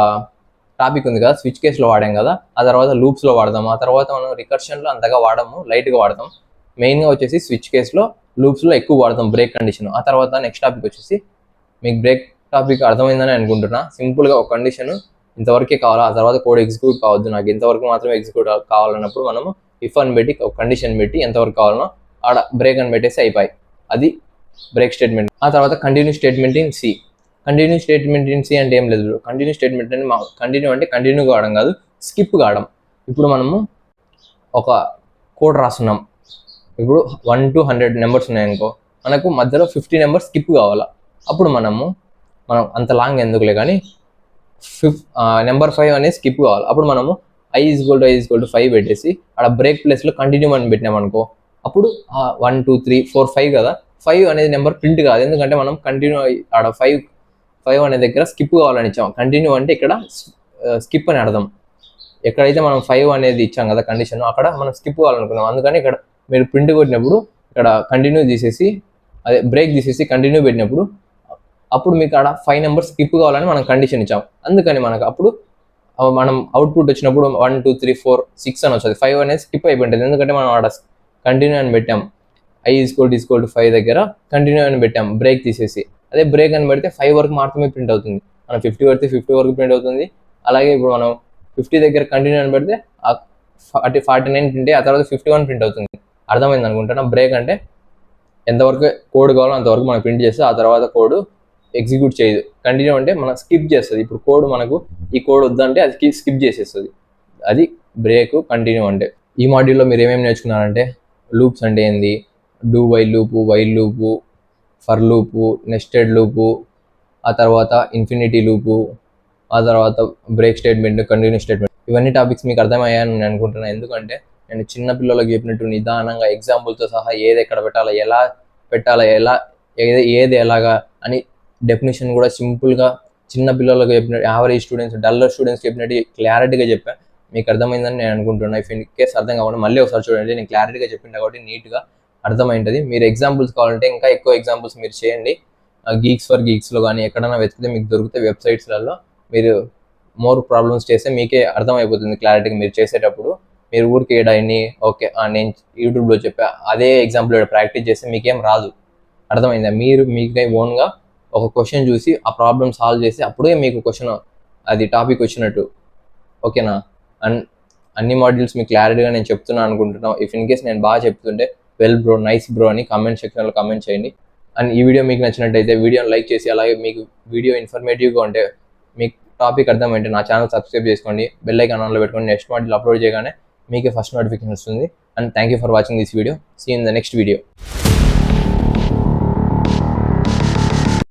S1: టాపిక్ ఉంది కదా, స్విచ్ కేస్లో వాడాం కదా, ఆ తర్వాత లూప్స్లో వాడతాము, ఆ తర్వాత మనం రికర్షన్లో అంతగా వాడము, లైట్గా వాడతాం. మెయిన్గా వచ్చేసి స్విచ్ కేస్లో, లూప్స్లో ఎక్కువ వాడతాం బ్రేక్ కండిషన్. ఆ తర్వాత నెక్స్ట్ టాపిక్ వచ్చేసి, మీకు బ్రేక్ టాపిక్ అర్థమైందని అనుకుంటున్నా. సింపుల్గా ఒక కండిషన్ ఇంతవరకే కావాలా, ఆ తర్వాత కోడ్ ఎగ్జిక్యూట్ కావద్దు, నాకు ఇంతవరకు మాత్రమే ఎగ్జిక్యూట్ కావాలన్నప్పుడు మనము ఇఫ్ అని పెట్టి ఒక కండిషన్ పెట్టి ఎంతవరకు కావాలనో ఆడ బ్రేక్ అని పెట్టేసి అయిపోయి, అది బ్రేక్ స్టేట్మెంట్. ఆ తర్వాత continue statement in C. Continue statement in C అంటే ఏం లేదు. కంటిన్యూ స్టేట్మెంట్ అంటే కంటిన్యూ అంటే కంటిన్యూ కావడం కాదు, స్కిప్ కావడం. ఇప్పుడు మనము ఒక కోడ్ రాస్తున్నాం, ఇప్పుడు 1 to 100 నెంబర్స్ ఉన్నాయనుకో, మనకు మధ్యలో 50 నెంబర్స్ స్కిప్ కావాలా. అప్పుడు మనం అంత లాంగ్ ఎందుకులే కానీ నెంబర్ 5 అనేది స్కిప్ కావాలి. అప్పుడు మనము i = 5 పెట్టేసి అక్కడ బ్రేక్ ప్లేస్లో కంటిన్యూ అని పెట్టినామనుకో, అప్పుడు 1 2 3 4 5 కదా, 5 అనేది నెంబర్ ప్రింట్ కాదు. ఎందుకంటే మనం కంటిన్యూ ఆడ 5 అనే దగ్గర స్కిప్ కావాలని ఇచ్చాం. కంటిన్యూ అంటే ఇక్కడ స్కిప్ అని అర్థం. ఎక్కడైతే మనం 5 అనేది ఇచ్చాం కదా కండిషన్, అక్కడ మనం స్కిప్ కావాలనుకున్నాం. అందుకని ఇక్కడ మీరు ప్రింట్ కొట్టినప్పుడు ఇక్కడ కంటిన్యూ తీసేసి, అదే బ్రేక్ తీసేసి కంటిన్యూ పెట్టినప్పుడు, అప్పుడు మీకు అక్కడ 5 నెంబర్స్ స్కిప్ కావాలని మనం కండిషన్ ఇచ్చాం. అందుకని మనకు అప్పుడు మనం అవుట్పుట్ వచ్చినప్పుడు 1 2 3 4 6 అని వస్తుంది, 5 అనేది స్కిప్ అయిపోయింటుంది. ఎందుకంటే మనం ఆడ కంటిన్యూ అని పెట్టాం, i = 5 దగ్గర కంటిన్యూ అని పెట్టాం బ్రేక్ తీసేసి. అదే బ్రేక్ అని పెడితే 5 వరకు మాత్రమే ప్రింట్ అవుతుంది. మనం 50 పెడితే 50 వరకు ప్రింట్ అవుతుంది. అలాగే ఇప్పుడు మనం 50 దగ్గర కంటిన్యూ అని పెడితే 49 ప్రింట్, ఆ తర్వాత 51 ప్రింట్ అవుతుంది. అర్థమైంది అనుకుంటున్నా. బ్రేక్ అంటే ఎంతవరకు కోడ్ కావాలో అంతవరకు మనం ప్రింట్ చేస్తే ఆ తర్వాత కోడ్ ఎగ్జిక్యూట్ చేయదు. కంటిన్యూ అంటే మనం స్కిప్ చేస్తుంది. ఇప్పుడు కోడ్ మనకు ఈ కోడ్ వద్దంటే అది స్కిప్ చేసేస్తుంది. అది బ్రేక్, కంటిన్యూ అంటే. ఈ మాడ్యూల్లో మీరు ఏమేమి నేర్చుకున్నారంటే, లూప్స్ అంటే ఏంది, do while loop, while loop, for loop, nested loop, ఆ తర్వాత ఇన్ఫినిటీ లూపు, ఆ తర్వాత బ్రేక్ స్టేట్మెంట్, కంటిన్యూ స్టేట్మెంట్. ఇవన్నీ టాపిక్స్ మీకు అర్థమయ్యాయని నేను అనుకుంటున్నాను. ఎందుకంటే నేను చిన్న పిల్లలకు చెప్పినట్టు నిదానంగా ఎగ్జాంపుల్తో సహా ఏది ఎక్కడ పెట్టాలా, ఎలా పెట్టాలా, ఏది ఎలాగా అని డెఫినేషన్ కూడా సింపుల్గా చిన్న పిల్లలకు చెప్పినట్టు, యావరేజ్ స్టూడెంట్స్, డల్లర్ స్టూడెంట్స్ చెప్పినట్టు క్లారిటీగా చెప్పాను. మీకు అర్థమైందని నేను అనుకుంటున్నాను. ఇఫ్ ఇన్ కేస్ అర్థం కావాలి మళ్ళీ ఒకసారి చూడండి, నేను క్లారిటీగా చెప్పింది కాబట్టి నీట్గా అర్థమైంటుంది. మీరు ఎగ్జాంపుల్స్ కావాలంటే ఇంకా ఎక్కువ ఎగ్జాంపుల్స్ మీరు చేయండి. గీక్స్ ఫర్ గీక్స్లో కానీ ఎక్కడైనా వెతికితే మీకు దొరికితే వెబ్సైట్స్లలో మీరు మోర్ ప్రాబ్లమ్స్ చేస్తే మీకే అర్థమైపోతుంది క్లారిటీగా. మీరు చేసేటప్పుడు మీరు ఊరికి ఏడాయిని ఓకే నేను యూట్యూబ్లో చెప్పా అదే ఎగ్జాంపుల్ ప్రాక్టీస్ చేస్తే మీకేం రాదు. అర్థమైందా? మీరు మీకై ఓన్గా ఒక క్వశ్చన్ చూసి ఆ ప్రాబ్లమ్ సాల్వ్ చేసి అప్పుడే మీకు క్వశ్చన్ అది టాపిక్ వచ్చినట్టు. ఓకేనా? అండ్ అన్ని మాడ్యూల్స్ మీకు క్లారిటీగా నేను చెప్తున్నాను అనుకుంటున్నాను. ఇఫ్ ఇన్ కేస్ నేను బాగా చెప్తుంటే వెల్ బ్రో, నైస్ బ్రో అని కామెంట్ సెక్షన్లో కామెంట్ చేయండి. అండ్ ఈ వీడియో మీకు నచ్చినట్టయితే వీడియోని లైక్ చేసి, అలాగే మీకు వీడియో ఇన్ఫర్మేటివ్గా ఉంటే, మీకు టాపిక్ అర్థమైంటే నా ఛానల్ సబ్స్క్రైబ్ చేసుకోండి, బెల్ ఐకాన్ ఆన్లో పెట్టుకోండి. నెక్స్ట్ మాడ్యూల్ అప్లోడ్ చేయగానే మీకే ఫస్ట్ నోటిఫికేషన్ వస్తుంది. And thank you for watching this video. See in the next video.